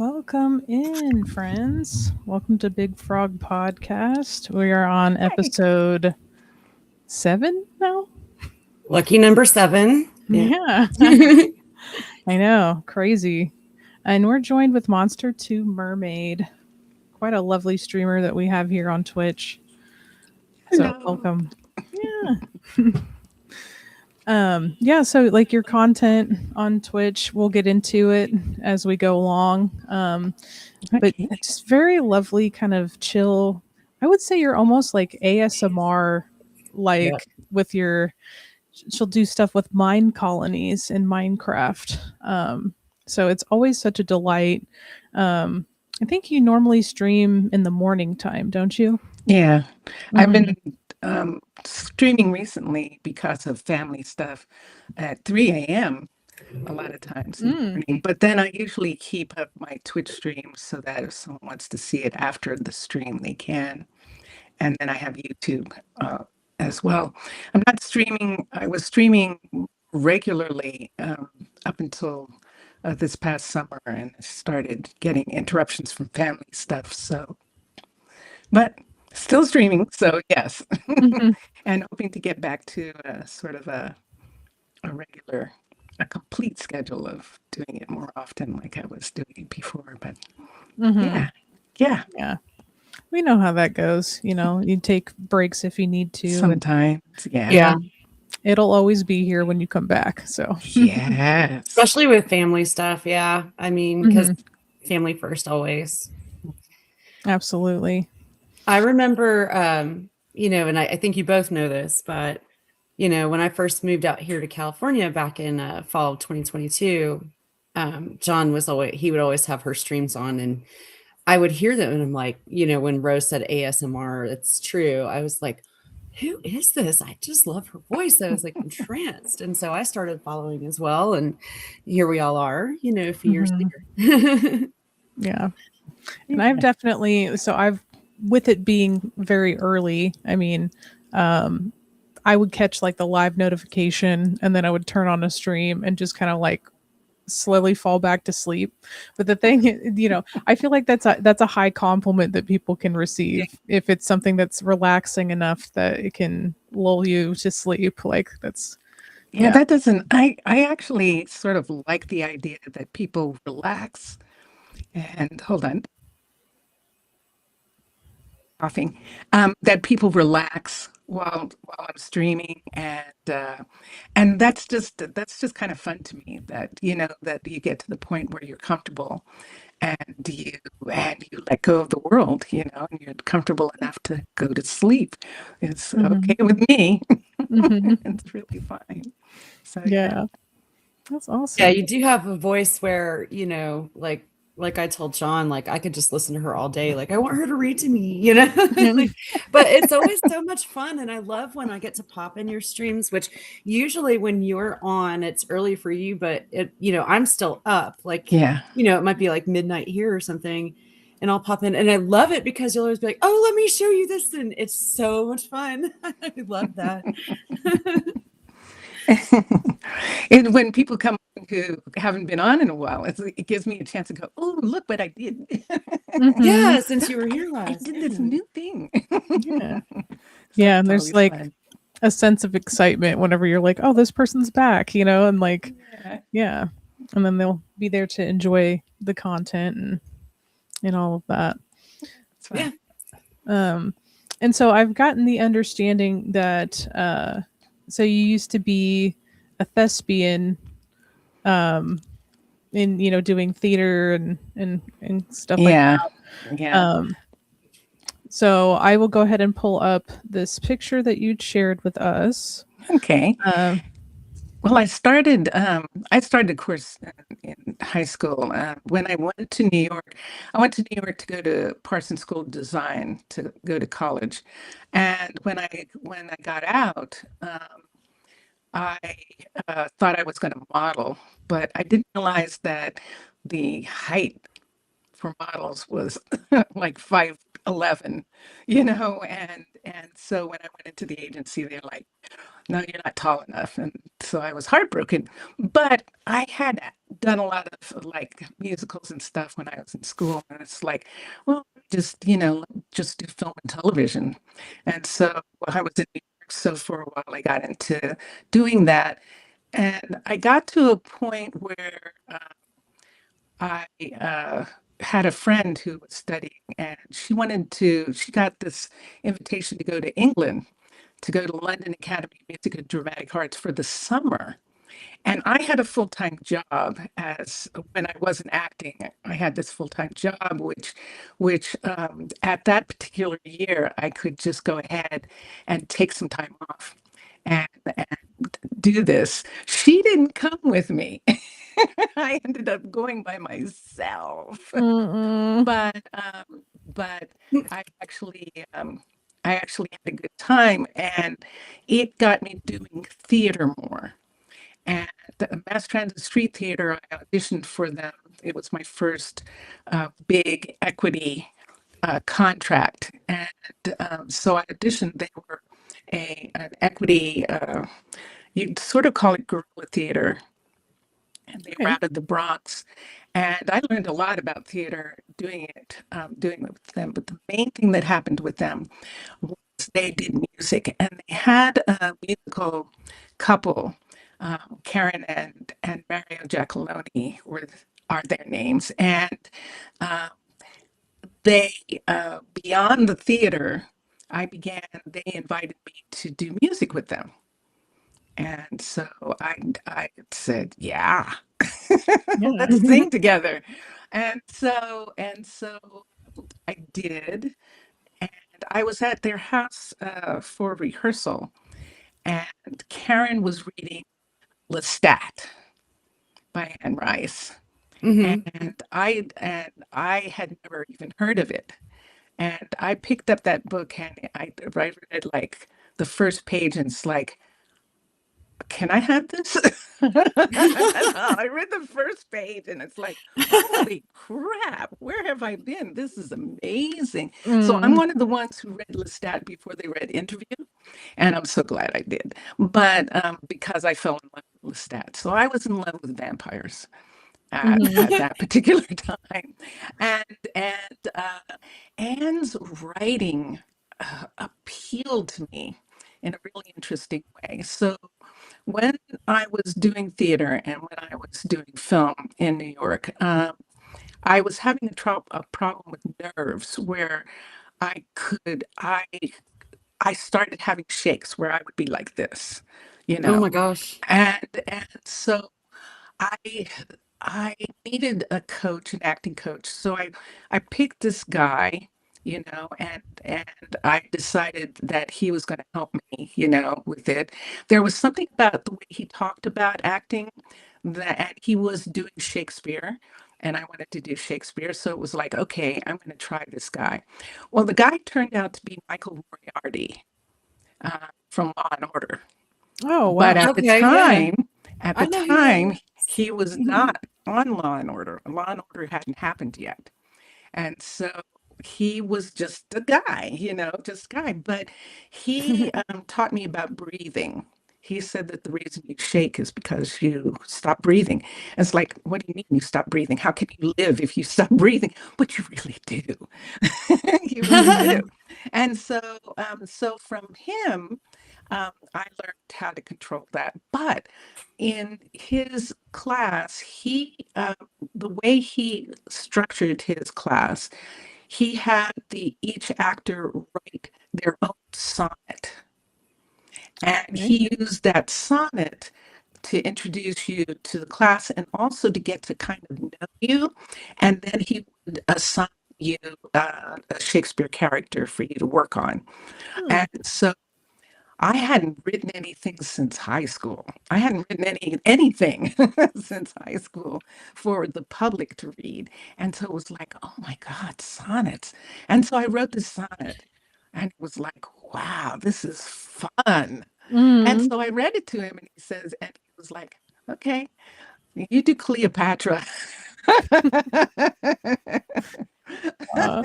Welcome in, friends. Welcome to Big Frog Podcast. We are on episode 7 now. Lucky number 7. Yeah, I know, crazy. And we're joined with Monster 2 Mermaid, quite a lovely streamer that we have here on Twitch. So Hello. welcome. Yeah. So like your content on Twitch, we'll get into it as we go along. But Okay. just very lovely, kind of chill. I would say you're almost like ASMR, like Yep. with your. She'll do stuff with mine colonies in Minecraft. So it's always such a delight. I think you normally stream in the morning time, don't you? Yeah, I've been Mhm. streaming recently because of family stuff at 3 a.m. a lot of times in the Mm. morning. But then I usually keep up my Twitch streams so that if someone wants to see it after the stream, they can. And then I have YouTube as well. I'm not streaming. I was streaming regularly up until this past summer, and I started getting interruptions from family stuff. But still streaming, so yes. Mhm. And hoping to get back to sort of a regular, a complete schedule of doing it more often like I was doing it before. But Mhm. yeah, yeah, Yeah. We know how that goes. You take breaks if you need to, and sometimes, yeah. yeah, it'll always be here when you come back. So, Yes. Especially with family stuff. Yeah. I mean, because Mhm. family first always. Absolutely. I remember, and I think you both know this, but, when I first moved out here to California back in fall of 2022, John he would always have her streams on, and I would hear them. And I'm like, when Rose said ASMR, it's true. I was like, who is this? I just love her voice. I was like entranced. And so I started following as well. And here we all are, a few years Mhm. later. Yeah. And I've with it being very early, I mean, I would catch like the live notification and then I would turn on a stream and just kind of like slowly fall back to sleep. But the thing, I feel like that's a high compliment that people can receive if it's something that's relaxing enough that it can lull you to sleep. Like that's Yeah, yeah. that doesn't, I actually sort of like the idea that people relax and hold on, coughing, that people relax while I'm streaming, and that's just kind of fun to me that that you get to the point where you're comfortable and you let go of the world, and you're comfortable enough to go to sleep. It's Hmm. okay with me. Hmm. It's really fine. So yeah. Yeah, that's Yeah, awesome. you do have a voice where, like I told John, like I could just listen to her all day. Like I want her to read to me. Like, but it's always so much fun. And I love when I get to pop in your streams, which usually when you're on, it's early for you, but I'm still up. Like, Yeah. it might be like midnight here or something. And I'll pop in and I love it because you'll always be like, oh, let me show you this. And it's so much fun. I love that. And when people come who haven't been on in a while, it gives me a chance to go, oh, look what I did. Hmm. Yeah, since you were here I last. did this new thing. Yeah. So Yeah, and it's there's always like fun. a sense of excitement whenever you're like, "Oh, this person's back," and like, Yeah, yeah, and then they'll be there to enjoy the content and all of that. it's Yeah. fun. Um, and so I've gotten the understanding that so you used to be a thespian in doing theater and stuff like Yeah, that. yeah. So I will go ahead and pull up this picture that you'd shared with us. Okay. Um, Well, I started a course in high school when I went to New York. I went to New York to go to Parsons School of Design to go to college, and when I got out, I thought I was going to model, but I didn't realize that the height for models was like 5'11", and so when I went into the agency, they're like, no, you're not tall enough. And so I was heartbroken. But I had done a lot of like musicals and stuff when I was in school. And it's like, well, just, just do film and television. And so I was in New York. So for a while, I got into doing that. And I got to a point where I had a friend who was studying, and she got this invitation to go to England to go to London Academy of Music and Dramatic Arts for the summer. And I had a full-time job as when I wasn't acting. I had this full-time job, which at that particular year, I could just go ahead and take some time off and do this. She didn't come with me. I ended up going by myself. Mm-mm. But I actually I actually had a good time, and it got me doing theater more. And the Mass Transit Street Theater, I auditioned for them. It was my first big equity contract, and so I auditioned. They were an equity. You'd sort of call it guerrilla theater, and they were Okay. out of the Bronx. And I learned a lot about theater doing it with them. But the main thing that happened with them was they did music, and they had a musical couple, Karen and Mario Giacalone are their names, and uh, they beyond the theater, They invited me to do music with them. And so I said, yeah, Yeah. let's sing together. And so I did. And I was at their house for rehearsal, and Karen was reading Lestat by R0se. Hmm. And I had never even heard of it. And I picked up that book and I read like the first page, and it's like, can I have this? I read the first page and it's like, holy crap, where have I been? This is amazing. So I'm Mm. one of the ones who read Lestat before they read Interview, and I'm so glad I did. But because I fell in love with Lestat. So I was in love with vampires Mhm. at that particular time. And Anne's writing appealed to me in a really interesting way. So when I was doing theater and when I was doing film in New York, I was having a problem with nerves where I could I started having shakes where I would be like this, you Oh know, my gosh. and so I I needed a coach, an acting coach. So I picked this guy, and I decided that he was going to help me, with it. There was something about the way he talked about acting that he was doing Shakespeare, and I wanted to do Shakespeare. So it was like, okay, I'm going to try this guy. Well, the guy turned out to be Michael Moriarty from Law and Order. Oh, But wow. Okay, yeah. at the I know who that time, is. he was Mhm. not on Law and Order. Law and Order hadn't happened yet. And so he was just a guy, just a guy. But he taught me about breathing. He said that the reason you shake is because you stop breathing. It's like, what do you mean you stop breathing? How can you live if you stop breathing? But you really do. You really do. And so from him, I learned how to control that. But in his class, the way he structured his class, he had each actor write their own sonnet. And Okay. he used that sonnet to introduce you to the class and also to get to kind of know you. And then he would assign you a Shakespeare character for you to work on. Hmm. And so I hadn't written anything since high school. I hadn't written anything since high school for the public to read. And so it was like, oh my God, sonnets. And so I wrote the sonnet, and it was like, wow, this is fun. And Mm. so I read it to him, and he was like, okay, you do Cleopatra. Uh,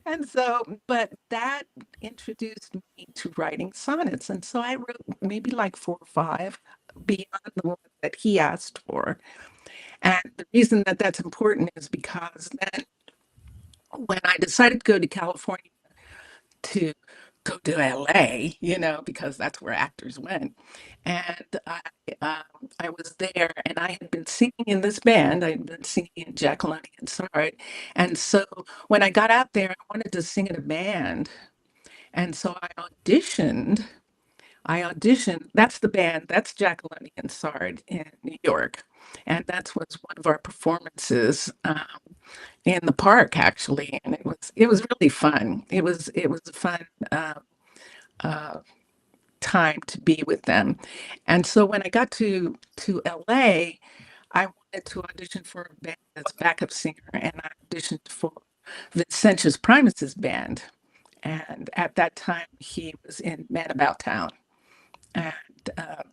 And so, but that introduced me to writing sonnets. And so I wrote maybe like 4 or 5 beyond the one that he asked for. And the reason that that's important is because then when I decided to go to California to go to LA, because that's where actors went. And I was there and I had been singing in this band. I had been singing in R0se and Desarae. And so when I got out there, I wanted to sing in a band. And so auditioned. I auditioned. That's the band. That's R0se and Desarae in New York. And that was one of our performances in the park, actually. And it was really fun. It was a fun uh, time to be with them. And so when I got to LA, I wanted to audition for a band as backup singer, and I auditioned for Vincentius Primus's band. And at that time, he was in Man About Town. And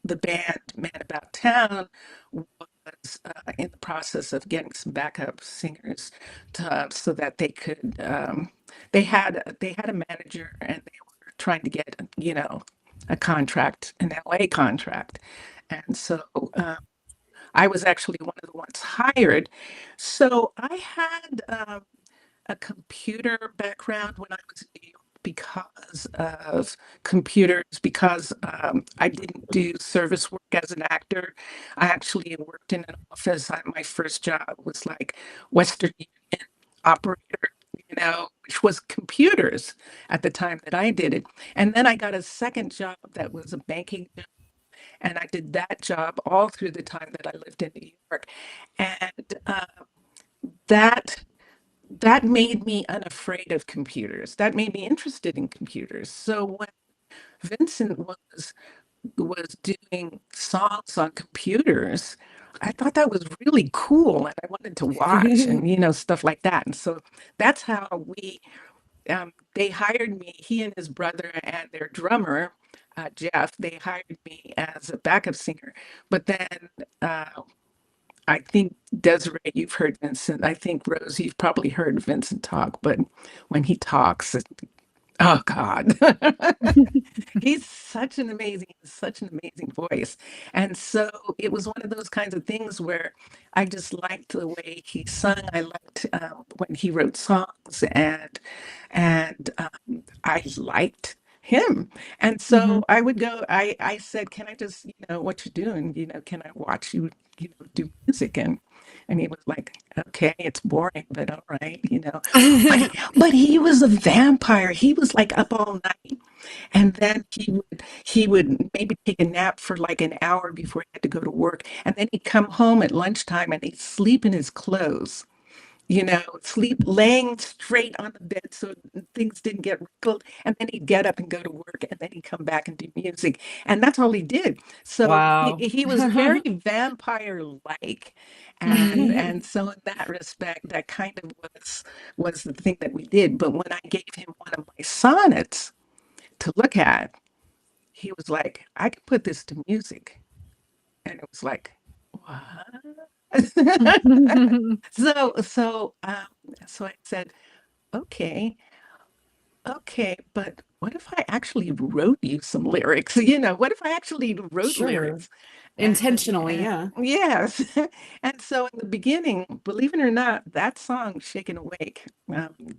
the band Man About Town was in the process of getting some backup singers so that they could. They had a manager, and they were trying to get a contract, an LA contract, and so I was actually one of the ones hired. So I had a computer background when I was in New York because of computers, because I didn't do service work as an actor. I actually worked in an office. My first job was like Western Union operator, which was computers at the time that I did it. And then I got a second job that was a banking job. And I did that job all through the time that I lived in New York. And that that made me unafraid of computers. That made me interested in computers. So when Vincent was doing songs on computers, I thought that was really cool, and I wanted to watch and stuff like that. And so that's how they hired me. He and his brother and their drummer. Jeff, they hired me as a backup singer. But then I think Desiree, you've heard Vincent. I think Rose, you've probably heard Vincent talk, but when he talks, oh God, he's such an amazing voice. And so it was one of those kinds of things where I just liked the way he sung. I liked when he wrote songs, and I liked him. And Hmm. so I would go. I said, "Can I just, what you're doing? Can I watch you, do music?" And he was like, "Okay, it's boring, but all right, But but he was a vampire. He was like up all night, and then he would maybe take a nap for like an hour before he had to go to work, and then he'd come home at lunchtime and he'd sleep in his clothes. Sleep laying straight on the bed so things didn't get wrinkled. And then he'd get up and go to work, and then he'd come back and do music. And that's all he did. So he, Wow. he was very vampire-like. And so in that respect, that kind of was the thing that we did. But when I gave him one of my sonnets to look at, he was like, I could put this to music. And it was like, what? So I said, okay, okay, but what if I actually wrote you some lyrics? What if I actually wrote Sure. lyrics? Intentionally, yeah. Yes. And so in the beginning, believe it or not, that song, Shaken Awake,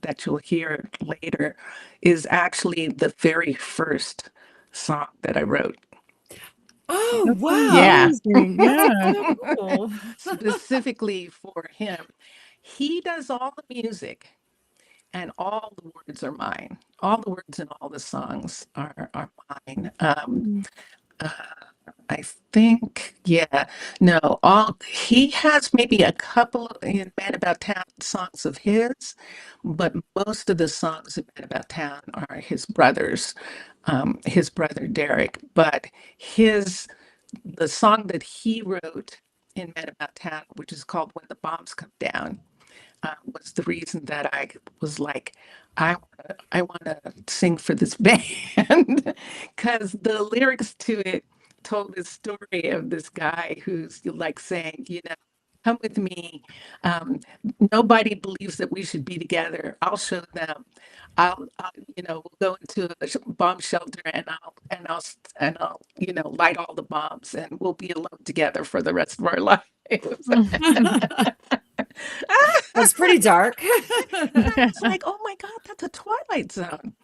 that you'll hear later, is actually the very first song that I wrote. Oh, That's wow. Yeah. amazing. Yeah. So cool. Specifically for him. He does all the music and all the words are mine. All the words in all the songs are mine. Mm. Uh, I think, yeah, no, all he has maybe a couple in Man About Town songs of his, but most of the songs in Man About Town are his brother Derek. But his the song that he wrote in Man About Town, which is called When the Bombs Come Down, was the reason that I was like, I want to sing for this band because the lyrics to it told the story of this guy who's like saying, come with me. Um, Nobody believes that we should be together. I'll show them. We'll go into a bomb shelter and I'll light all the bombs and we'll be alone together for the rest of our lives. That's pretty dark. It's like, oh my God, that's a Twilight Zone.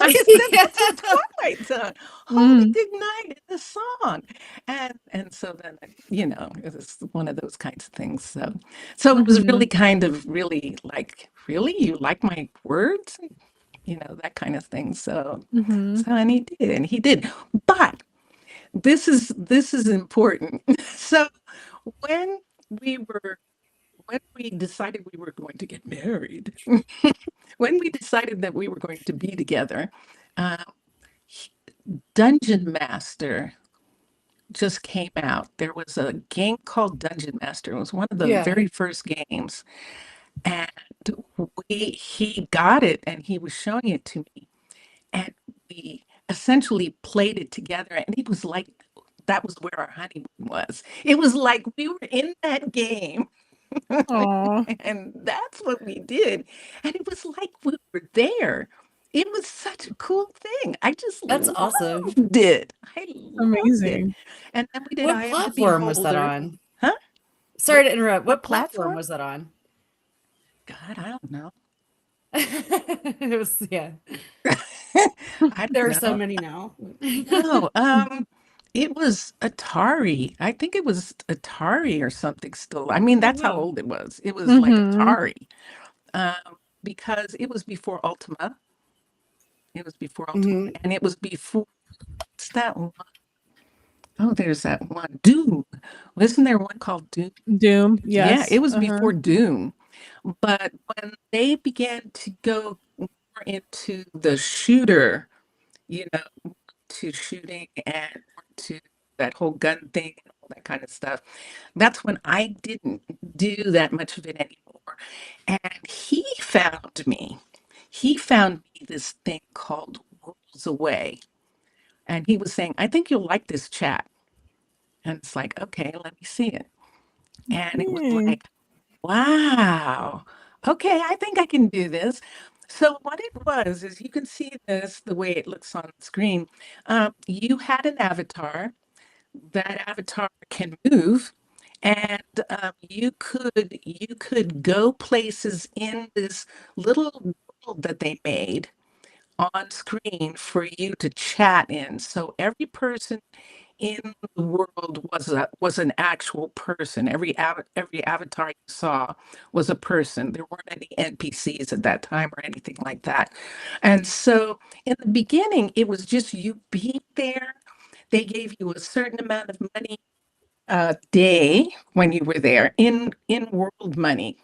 I said that's a Twilight Zone. Holy Mm, good night in the song. And so then it was one of those kinds of things. So it was really mhm, kind of really like, really? You like my words? That kind of thing. So mhm. so and he did. But this is important. So when we were when we decided we were going to get married, when we decided that we were going to be together, uh, Dungeon Master just came out. There was a game called Dungeon Master. It was one of the Yeah. very first games, and he got it and he was showing it to me, and we essentially played it together. And it was like that was where our honeymoon was. It was like we were in that game. Aw, And that's what we did. And it was like we were there. It was such a cool thing. I just That's awesome. loved it. I loved it. amazing. And then we did What Eye of the platform was that Beholder. on? Huh? Sorry What to interrupt. what What platform platform? was that on? God, I don't know. It was, yeah. I don't There are so know. many now. No, it was Atari. I think it was Atari or something still. I mean, Oh, that's how wow. old it was. It was like Mhm. Atari. Because it was before Ultima. It was before Ultima, Hmm. and it was before what's that one? Oh, there's that one. Doom. Wasn't there one called Doom? Doom, Yeah, yes. it was Uh-huh. before Doom. But when they began to go more into the shooter, you know, to shooting and to that whole gun thing and all that kind of stuff, that's when I didn't do that much of it anymore. And he found me. He found me this thing called Worlds Away. And he was saying, I think you'll like this chat. And it's like, okay, let me see it. And it was Mm, like, wow, okay, I think I can do this. So what it was is you can see this the way it looks on the screen. You had an avatar. That avatar can move, and you could go places in this little world that they made on screen for you to chat in. So every person in the world was an actual person. Every avatar you saw was a person. There weren't any NPCs at that time or anything like that. And so in the beginning, it was just you being there. They gave you a certain amount of money a day when you were there in world money.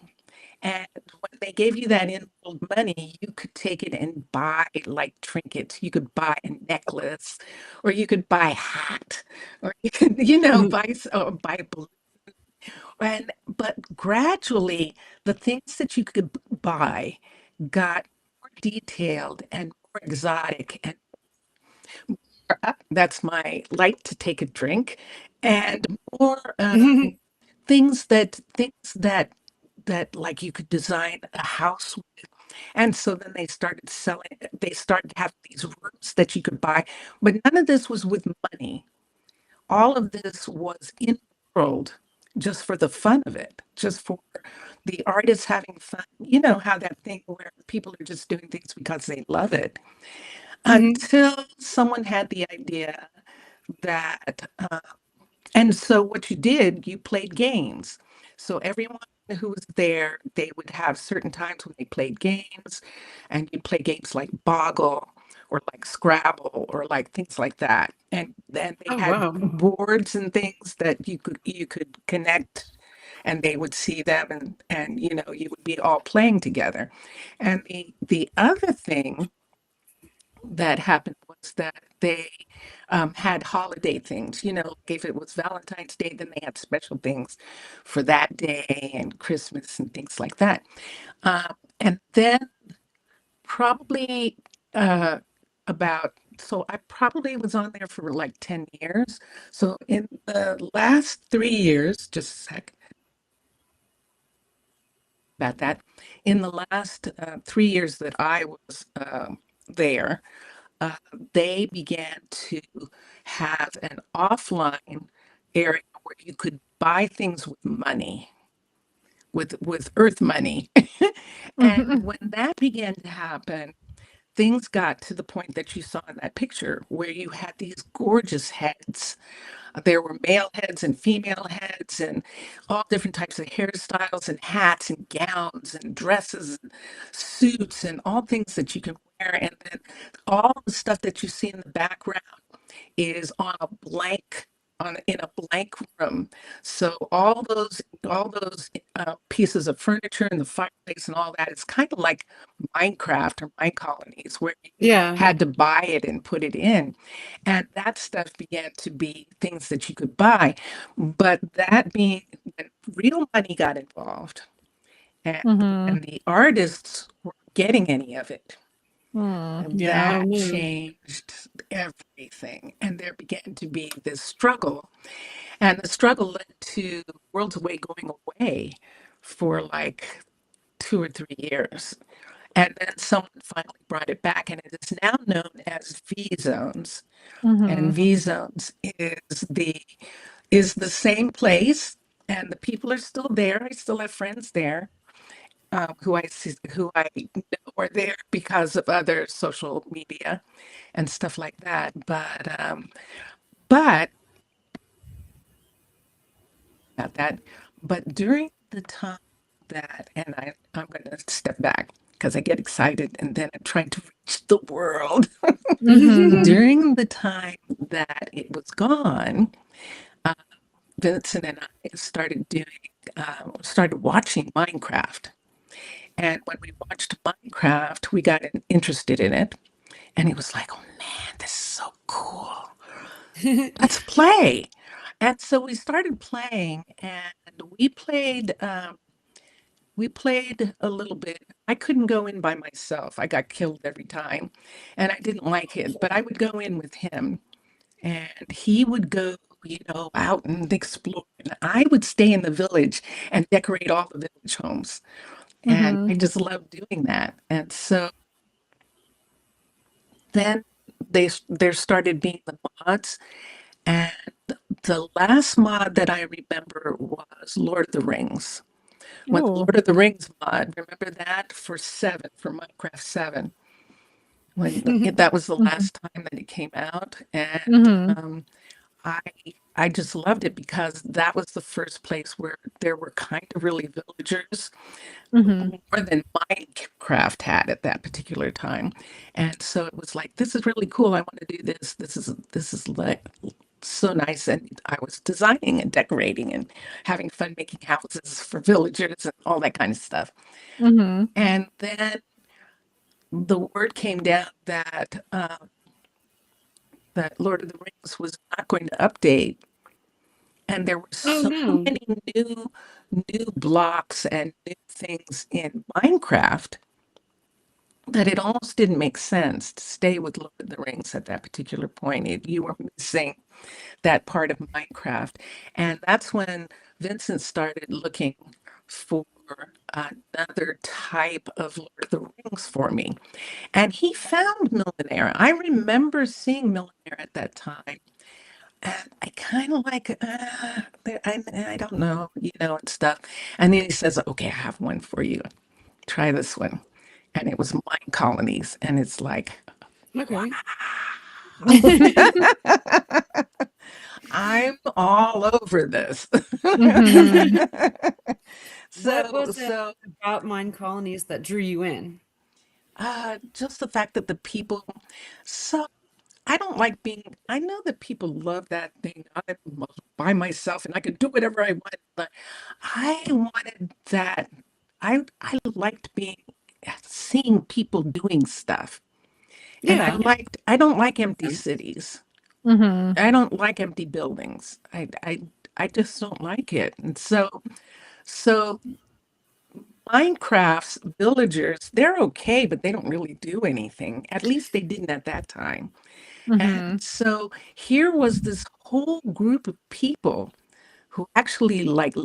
And when they gave you that in-world money, you could take it and buy like trinkets. You could buy a necklace, or you could buy a hat, or you could, buy a balloon. And but gradually, the things that you could buy got more detailed and more exotic, and that's my like to take a drink, and more things that like you could design a house. And so then they started to have these rooms that you could buy, but none of this was with money. All of this was in world just for the fun of it, just for the artists having fun. You know how that thing where people are just doing things because they love it. Hmm. Until someone had the idea that and so what you did, you played games. So everyone who was there, they would have certain times when they played games, and you play games like Boggle or like Scrabble or like things like that. And then they Oh, had wow. boards and things that you could connect and they would see them and you would be all playing together. And the other thing that happened was that they had holiday things. If it was Valentine's Day, then they had special things for that day and Christmas and things like that. And then probably uh, so I probably was on there for like 10 years. So in the last 3 years, just a sec. about that. In the last 3 years that I was there, uh, they began to have an offline area where you could buy things with money, with earth money. And Mhm. when that began to happen, things got to the point that you saw in that picture where you had these gorgeous heads. There were male heads and female heads and all different types of hairstyles and hats and gowns and dresses and suits and all things that you can wear. And then all the stuff that you see in the background is on a blank on in a blank room. So all those pieces of furniture and the fireplace and all that, it's kind of like Minecraft or Mine Colonies where you Yeah. had to buy it and put it in. And that stuff began to be things that you could buy. But that being when real money got involved and Mhm. when the artists weren't getting any of it, Yeah. Oh that no. changed everything. And there began to be this struggle. And the struggle led to World's Way going away for like 2 or 3 years. And then someone finally brought it back, and it is now known as V zones. And Mhm. V zones is the same place, and the people are still there. I still have friends there who I know are there because of other social media and stuff like that. But about that. But during the time that, and I'm going to step back because I get excited and then I'm trying to reach the world. Mhm. During the time that it was gone, uh, Vincent and I started watching Minecraft. And when we watched Minecraft, we got interested in it. And he was like, oh man, this is so cool. Let's play. And so we started playing and we played a little bit. I couldn't go in by myself. I got killed every time and I didn't like it, but I would go in with him and he would go, out and explore. And I would stay in the village and decorate all the village homes. And Mhm. I just loved doing that. And so then there started being the mods. And the last mod that I remember was Lord of the Rings. When the Ooh. Lord of the Rings mod, remember that for Minecraft 7, that was the Mhm. last time that it came out. And Mhm. I I just loved it because that was the first place where there were kind of really villagers Mhm. more than Minecraft had at that particular time. And so it was like, this is really cool. I want to do this. This is like so nice. And I was designing and decorating and having fun making houses for villagers and all that kind of stuff. Mhm. And then the word came down that Lord of the Rings was not going to update. And there were Oh so no. many new blocks and new things in Minecraft that it almost didn't make sense to stay with Lord of the Rings at that particular point. You were missing that part of Minecraft. And that's when Vincent started looking for another type of Lord of the Rings for me. And he found Millionaire. I remember seeing Millionaire at that time. And I kind of like, I don't know, and stuff. And then he says, okay, I have one for you. Try this one. And it was Mine Colonies. And it's like, Okay. I'm all over this. Mhm. What So, was it so about Mind Colonies that drew you in? just the fact that the people, so I don't like I know that people love that thing. I'm by myself and I can do whatever I want, but I wanted that. I liked seeing people doing stuff. And Yeah. I don't like Makes empty sense. cities. Mhm. I don't like empty buildings. I just don't like it. And so Minecraft's villagers, they're okay, but they don't really do anything. At least they didn't at that time. And Mhm. so here was this whole group of people who actually like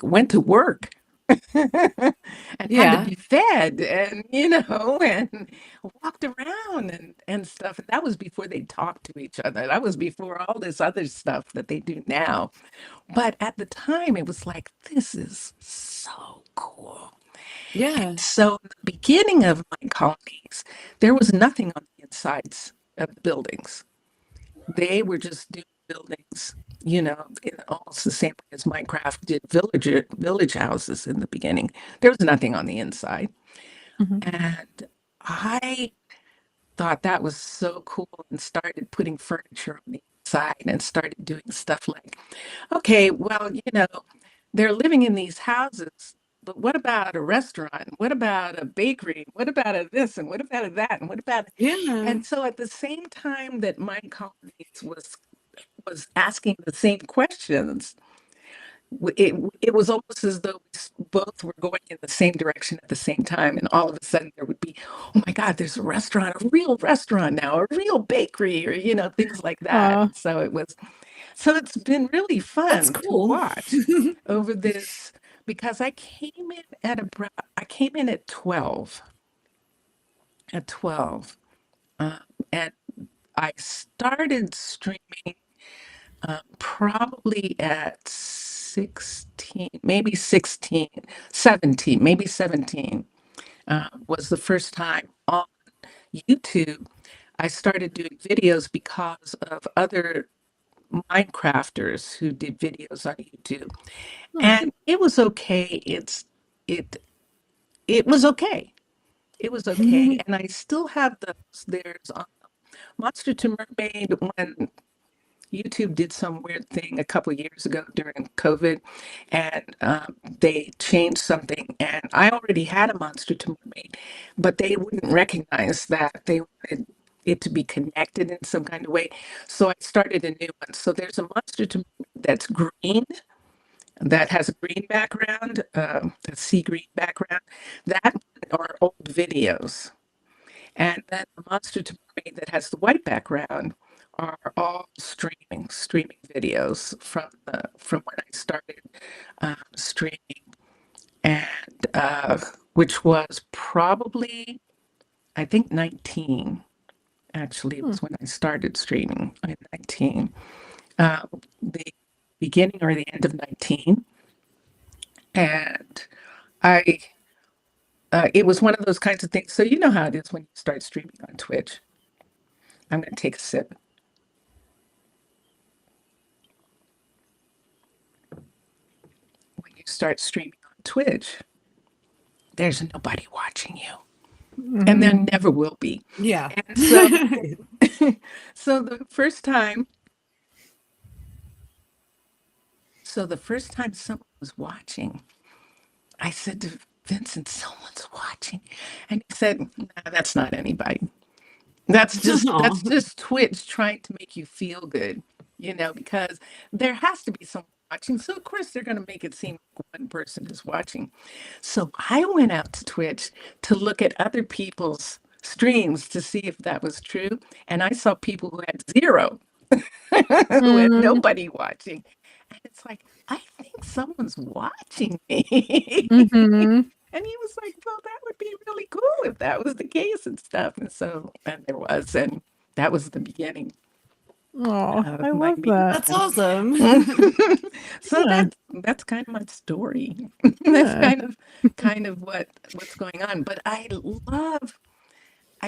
went to work. and had to Yeah. be fed and and walked around and stuff. And that was before they talked to each other. That was before all this other stuff that they do now. But at the time, it was like, this is so cool. And Yeah. so, in the beginning of my colonies, there was nothing on the insides of the buildings. They were just doing buildings, in almost the same way as Minecraft did village houses in the beginning. There was nothing on the inside. Mhm. And I thought that was so cool and started putting furniture on the inside and started doing stuff like, okay, well, they're living in these houses, but what about a restaurant? What about a bakery? What about a this and what about a that and what about Yeah. and so at the same time that my colonies was asking the same questions, it was almost as though both were going in the same direction at the same time. And all of a sudden there would be, oh my God, there's a restaurant, a real restaurant now, a real bakery, or, things like that. Aw. And so it's been really That's fun to cool. watch over this because I came in at 12, uh, and I started streaming probably at 16, maybe 16, 17, maybe 17 was the first time on YouTube. I started doing videos because of other Minecrafters who did videos on YouTube. Hmm. And it was okay. It it was okay. It was okay. And I still have those. There's Monster to Mermaid when YouTube did some weird thing a couple years ago during COVID, and they changed something. And I already had a Monster to Mermaid, but they wouldn't recognize that. They wanted it to be connected in some kind of way. So I started a new one. So there's a Monster to Mermaid that's green, that has a green background, a sea green background. That are old videos. And then the Monster to Mermaid that has the white background are all streaming videos from when I started streaming, and which was probably I think 19. Actually, it Hmm. was when I started streaming at 19, the beginning or the end of 19, and I. It was one of those kinds of things. So you know how it is when you start streaming on Twitch. I'm going to take a sip. When you start streaming on Twitch, there's nobody watching you, and there Mhm. never will be. Yeah. And so, so the first time, so the first time someone was watching, I said to Vincent, "Someone's watching," and he said, "Nah, that's not anybody. That's Aw. just Twitch trying to make you feel good, because there has to be someone watching. So of course they're going to make it seem like one person is watching." So I went out to Twitch to look at other people's streams to see if that was true, and I saw people who had zero, who had Mhm. nobody watching, and it's like I think someone's watching me. Mhm. And he was like, "Well, that would be really cool if that was the case and stuff." And there was, and that was the beginning Aw, of I my love media. that. That's awesome. So Yeah. that's kind of my story. That's Yeah. kind of what's going on. But I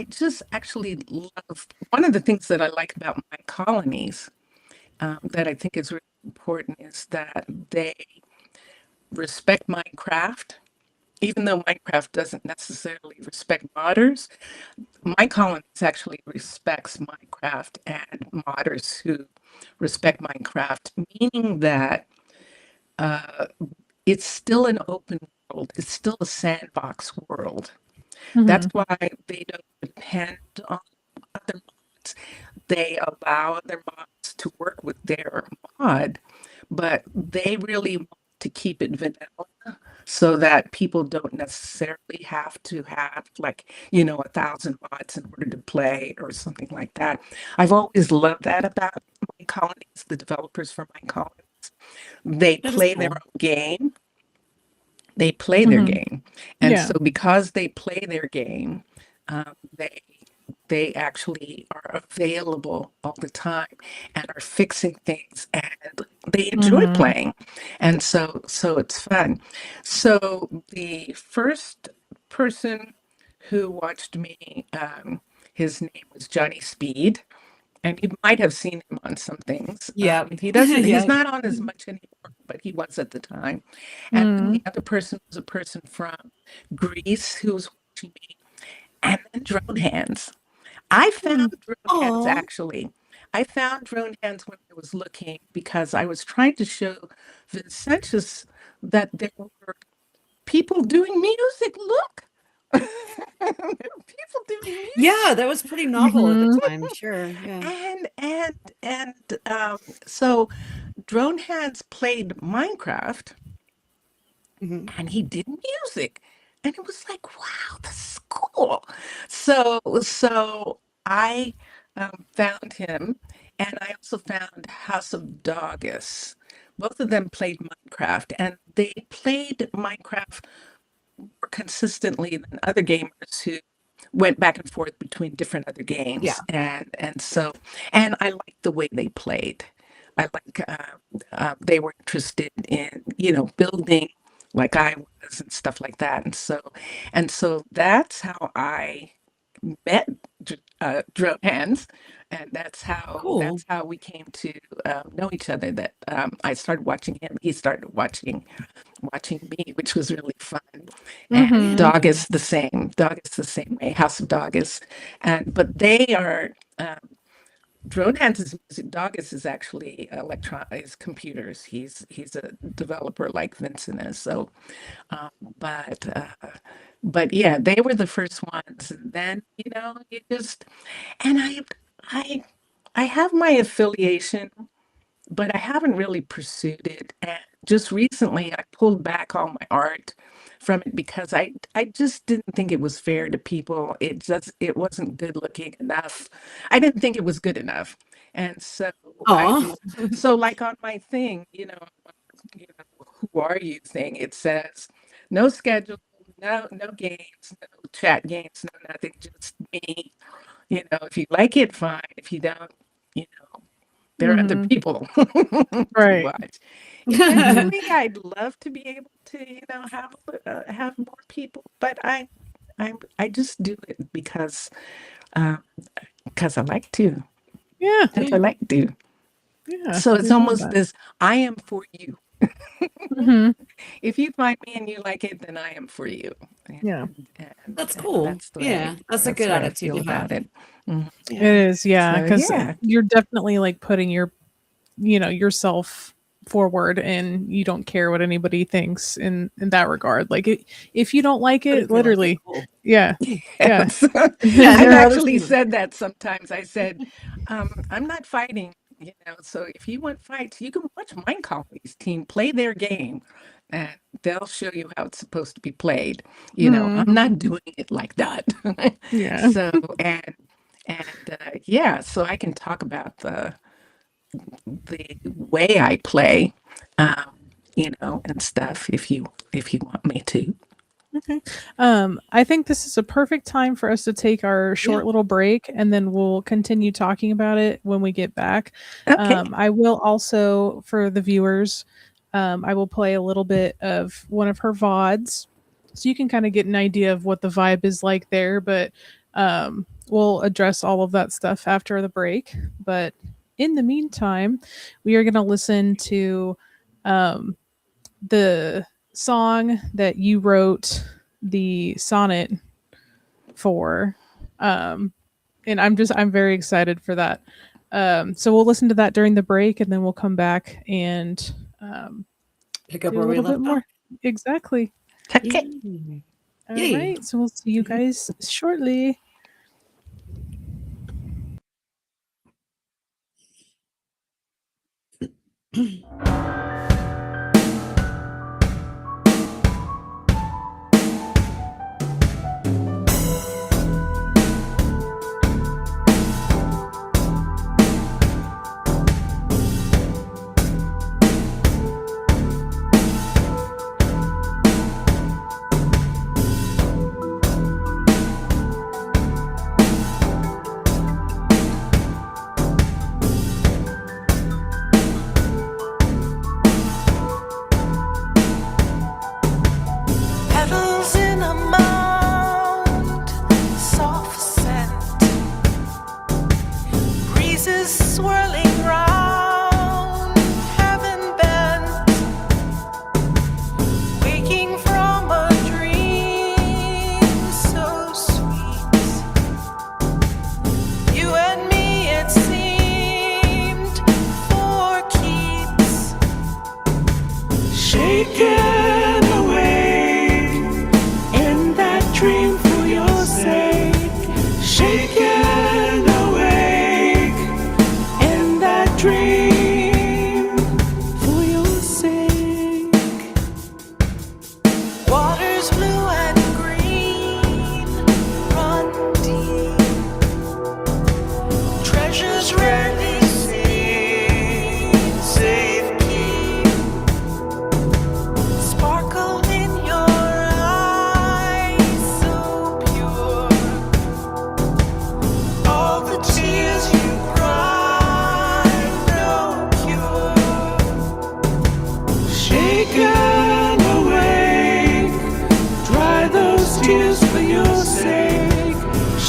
just actually love one of the things that I like about my colonies, that I think is really important, is that they respect Minecraft. Even though Minecraft doesn't necessarily respect modders, my colonies actually respects Minecraft and modders who respect Minecraft, meaning that uh, it's still an open world. It's still a sandbox world. That's Mhm. why they don't depend on other mods. They allow other mods to work with their mod, but they really want to keep it vanilla so that people don't necessarily have to have, like, 1,000 mods in order to play or something like that. I've always loved that about my colonies, the developers for my colonies. They That is play their cool. own game, They play their Mhm. game. And Yeah. so because they play their game, they actually are available all the time and are fixing things and they enjoy Mhm. playing. And so it's fun. So the first person who watched me, his name was Johnny Speed. And you might have seen him on some things. Yeah. He's Yeah. not on as much anymore, but he was at the time. And then the Mhm. other person was a person from Greece who was watching me, and then drone hands. I found Mm. drone hands Oh, actually. I found drone hands when I was looking because I was trying to show Vincentius that there were people doing music. Look, there are people doing music. yeah, that was pretty novel at the Mhm. time. Sure. Yeah. And so Drone Hands played Minecraft Hmm. and he did music. And it was like, wow, this is cool. So I found him and I also found House of Dogus. Both of them played Minecraft and they played Minecraft more consistently than other gamers who went back and forth between different other Yeah. games and I liked the way they played. I like they were interested in building like I was and stuff like that, and so that's how I met Drone Hands, and Cool. that's how we came to know each other. That I started watching him, he started watching me, which was really fun. And Yeah. Mhm. Dog is the same. Dog is the same way. House of Dog is, and but they are. Drone Hands is music. Dog is actually is computers. He's a developer like Vincent is. So, um, but uh, but yeah, they were the first ones, and then you just and I I have my affiliation but I haven't really pursued it. And just recently, I pulled back all my art from it because I just didn't think it was fair to people. It wasn't good looking enough. I didn't think it was good enough. And so I Aw. just so like on my thing, who are you thing, it says no schedule, no games, no chat games, no nothing, just me. If you like it, fine. If you don't, you know there are other Mhm. people to Right. watch. Mhm. Eventually, I'd love to be able to, have more people, but I just do it uh, because I like to. Yeah. Because I like to. Yeah. So We it's love almost that. this. I am for you. Mhm. If you find me and you like it, then I am for you. And, Yeah. That's and cool. Yeah. That's a that's good the way I attitude feel to have. about it. Mhm. It Yeah. is, yeah, So because yeah, you're definitely like putting yourself forward, and you don't care what anybody thinks in that regard. Like, if you don't like But it, if they like it, literally, cool. yeah, yeah, yes. Yeah. I've There are others actually who. said that sometimes. I said, I'm not fighting, so if you want fights, you can watch Mind Colony's team play their game and they'll show you how it's supposed to be played. hmm, I'm not doing it like that. yeah. So, and yeah, so I can talk about the way I play, um, and stuff if you want me to. Okay. I think this is a perfect time for us to take our Yeah. short little break, and then we'll continue talking about it when we get back. Okay. I will also, for the viewers, I will play a little bit of one of her VODs, so you can kind of get an idea of what the vibe is like there. But we'll address all of that stuff after the break. But in the meantime, we are going to listen to um, the song that you wrote the sonnet for. Um, and I'm very excited for that. So we'll listen to that during the break, and then we'll come back and Pick up do a where we little bit left off. more. Exactly. Okay. Yay. All Yay. right. So we'll see you guys shortly.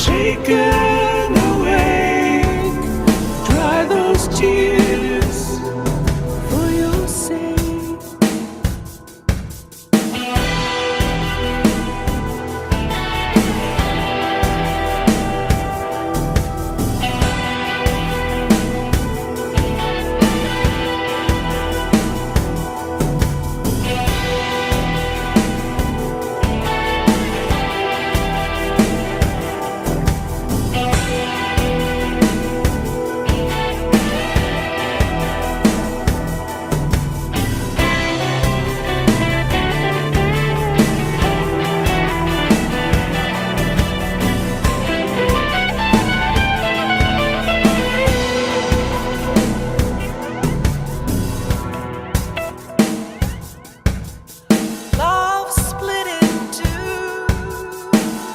shaken awake. Dry those tears for your sake. Love split in two,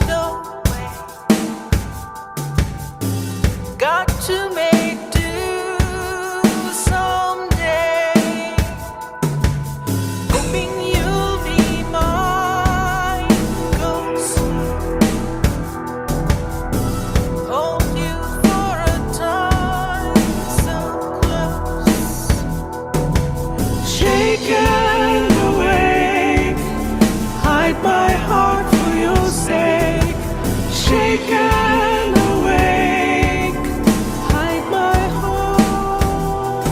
no way. Got to make do someday. Hoping you'll be mine. Ghost. Hold you for a time so close. Shaken awake. Hide my heart for your sake. Shaken awake. Hide my heart.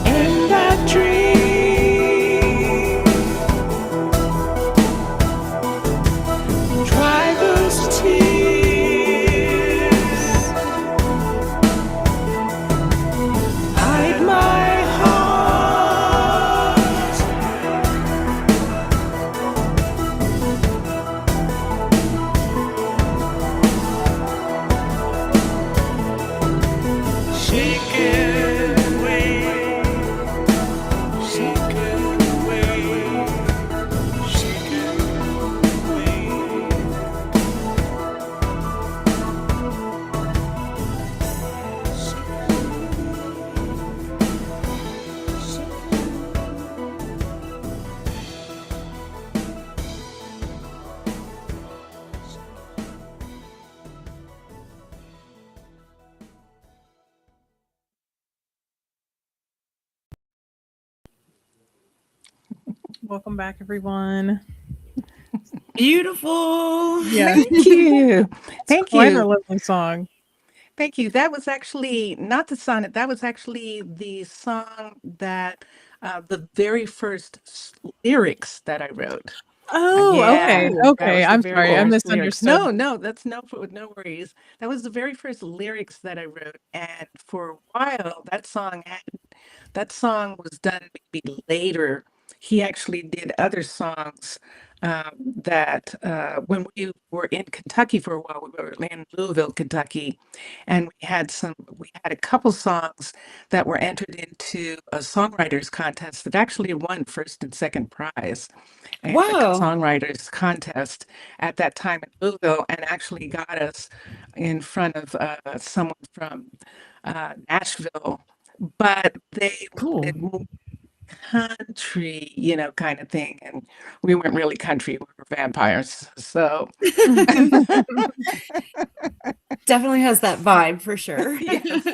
In that dream, dry those tears. Hide my heart. Shaken away. Shaken away. Shaken away. Welcome back, everyone. Beautiful. Yeah, Thank you. Thank quite a you. lovely song. Thank you. That was actually not the sonnet. That was actually the song that the very first lyrics that I wrote. Oh, okay, Yeah, Oh, that okay. was the I'm very sorry, I first lyrics. misunderstood. No, that's no worries. That was the very first lyrics that I wrote, and for a while, that song was done maybe later. He actually did other songs that when we were in Kentucky for a while, we were in Louisville, Kentucky, and we had a couple songs that were entered into a songwriters contest that actually won first and second prize in the wow. songwriters contest at that time in Louisville, and actually got us in front of someone from Nashville. But they Cool. wanted more country, kind of thing, and we weren't really country; we were vampires. So, Definitely has that vibe for sure. yes.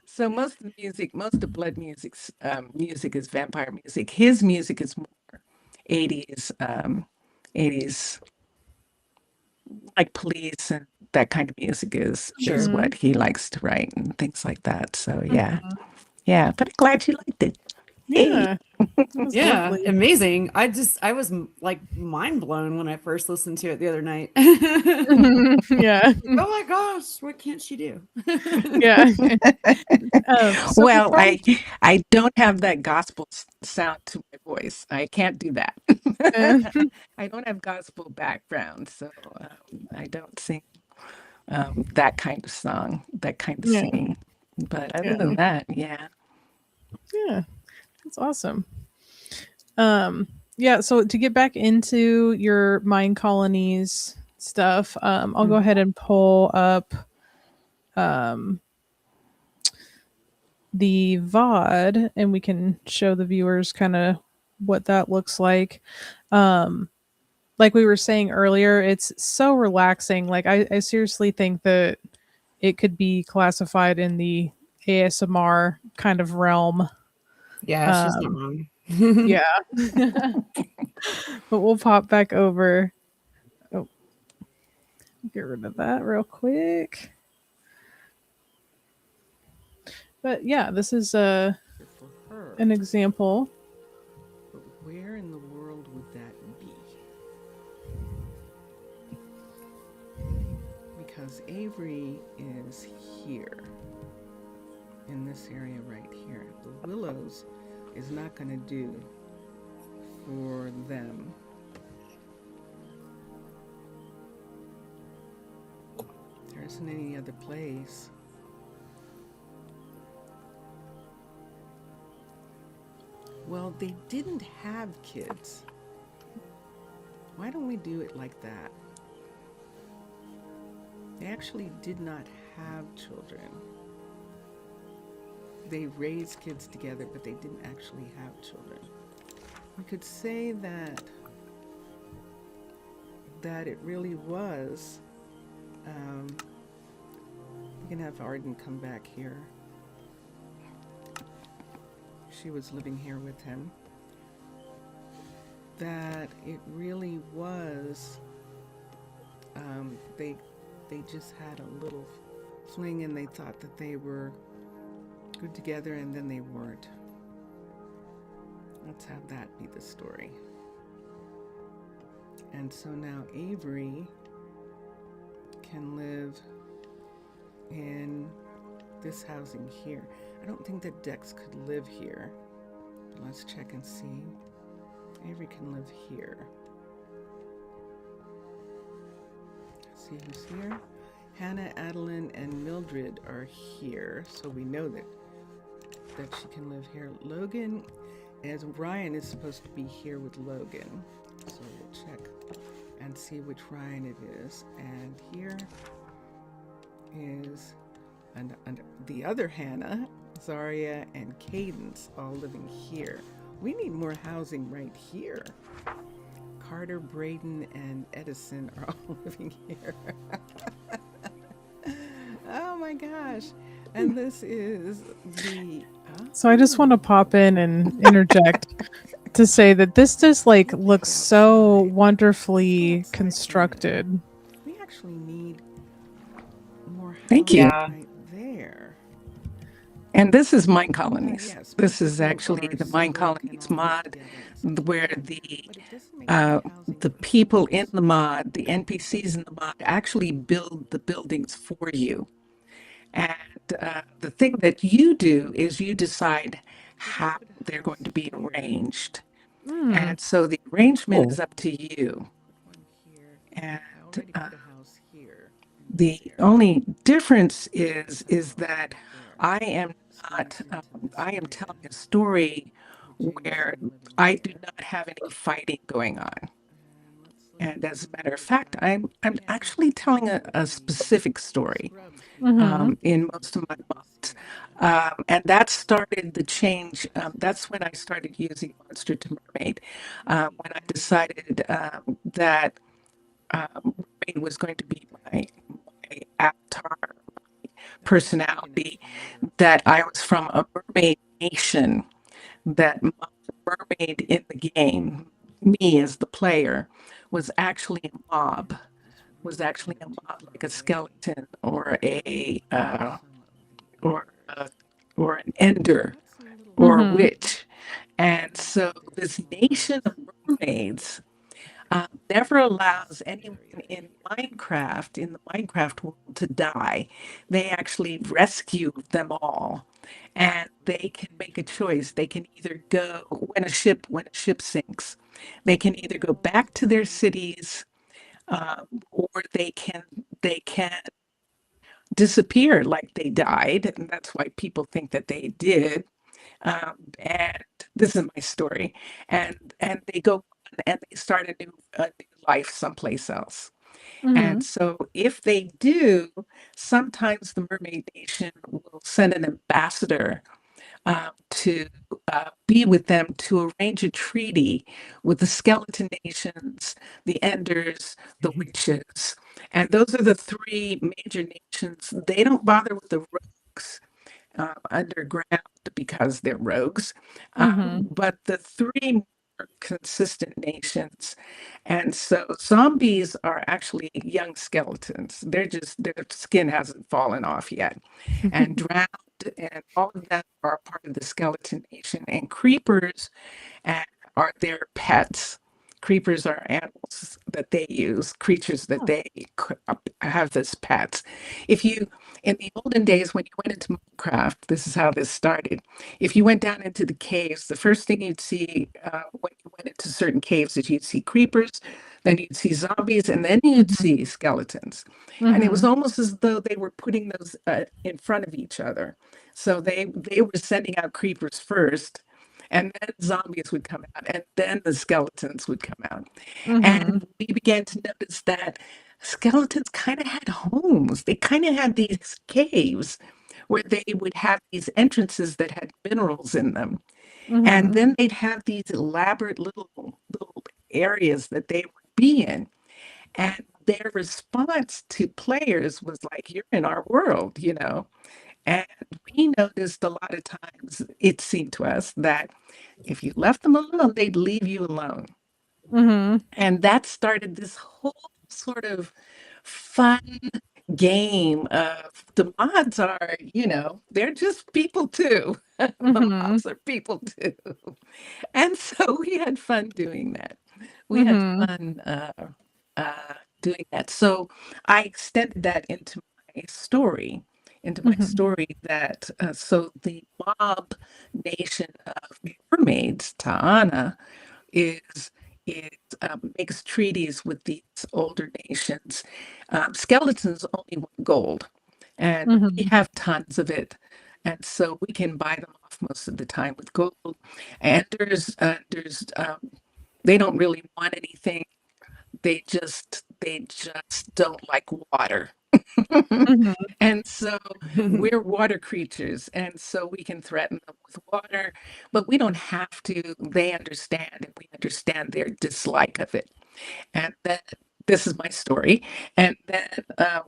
So most of Blood music's music is vampire music. His music is more 80s, 80s like Police and that kind of music is Sure. Mhm, what he likes to write and things like that. So yeah, mhm. yeah. But I'm glad you liked it. Hey, Yeah, that was Yeah, lovely. amazing. I was like mind blown when I first listened to it the other night. Oh Yeah, my gosh, what can't she do? yeah. So well, before we I don't have that gospel sound to my voice. I can't do that. uh, I don't have gospel background, so I don't sing that kind of song, that kind of yeah, singing. But other yeah, than that, yeah. yeah, that's awesome. Um, Yeah, so to get back into your mine colonies stuff, I'll go ahead and pull up the VOD and we can show the viewers kind of what that looks like. Like we were saying earlier, it's so relaxing. Like I seriously think that it could be classified in the ASMR kind of realm. Yeah, she's not wrong. Yeah. But we'll pop back over. Oh, get rid of that real quick. But yeah, this is For her. an example. But where in the world would that be? Because Avery is here, in this area right here. The willows is not going to do for them. There isn't any other place. Well, they didn't have kids. Why don't we do it like that? They actually did not have children. They raised kids together, but they didn't actually have children. We could say that it really was. We can have Arden come back here. She was living here with him. That it really was. They just had a little fling, and they thought that they were good together, and then they weren't. Let's have that be the story. And so now Avery can live in this housing here. I don't think that Dex could live here. But let's check and see. Avery can live here. See who's here? Hannah, Adeline, and Mildred are here, so we know that she can live here. Logan, as Ryan is supposed to be here with Logan, so we'll check and see which Ryan it is. And here is the other Hannah, Zaria, and Cadence all living here. We need more housing right here. Carter, Braden, and Edison are all living here. Oh my gosh. And this is the... So I just want to pop in and interject to say that this just like looks so wonderfully constructed. We actually need more Thank you. housing right there. And this is Mine Colonies. Yes, This is both actually are the Mine single, can Colonies all live mod, together and stuff. where But it doesn't make uh, any housing the for the people in kids. the mod, the NPCs in the mod, actually build the buildings for you. And the thing that you do is you decide how they're going to be arranged. And so the arrangement is up to you. One here. And I already put a house here. And the there. only difference is that I am not, I am telling a story where I do not have any fighting going on. And as a matter of fact, I'm actually telling a specific story in most of my mods. And that started the change. That's when I started using Monster to Mermaid. When I decided that Mermaid was going to be my avatar personality, that I was from a mermaid nation, that my mermaid in the game, me as the player, was actually a mob, like a skeleton or or a, or an ender or a witch. And so this nation of mermaids never allows anyone in Minecraft, in the Minecraft world, to die. They actually rescue them all, and they can make a choice. They can either go when a ship sinks, they can either go back to their cities, or they can disappear like they died, and that's why people think that they did. And This is my story. And they go on and they start a new life someplace else. And Mhm. so if they do, sometimes the Mermaid Nation will send an ambassador to be with them to arrange a treaty with the skeleton nations, the Enders, the witches. And those are the three major nations. They don't bother with the rogues underground because they're rogues. Mhm. But the three more consistent nations. And so zombies are actually young skeletons. Their skin hasn't fallen off yet. And drowned and all of them are part of the skeleton nation. And creepers and are their pets. Creepers are animals that they use, creatures that Oh. they have as pets. If you, in the olden days when you went into Minecraft, this is how this started. If you went down into the caves, the first thing you'd see when you went into certain caves is you'd see creepers, then you'd see zombies, and then you'd Mhm. see skeletons. And it was Mhm. almost as though they were putting those in front of each other. So they were sending out creepers first, and then zombies would come out, and then the skeletons would come out. Mhm. And we began to notice that skeletons kind of had homes. They kind of had these caves where they would have these entrances that had minerals in them. And Mhm. then they'd have these elaborate little areas that they would be in. And their response to players was like, you're in our world, you know. And we noticed a lot of times, it seemed to us, that if you left them alone, they'd leave you alone. Mhm. And that started this whole sort of fun game of the mods are, they're just people too. The Mhm. mobs are people too. And so we had fun doing that. We had Mhm. fun uh, doing that. So I extended that into my Mhm. story that so the mob nation of mermaids, Ta'ana, is makes treaties with these older nations. Skeletons only want gold, and we Mhm. have tons of it, and so we can buy them off most of the time with gold. And there's they don't really want anything. They just don't like water. Mhm. And so we're water creatures, and so we can threaten them with water, but we don't have to. They understand, and we understand their dislike of it. And then this is my story. And then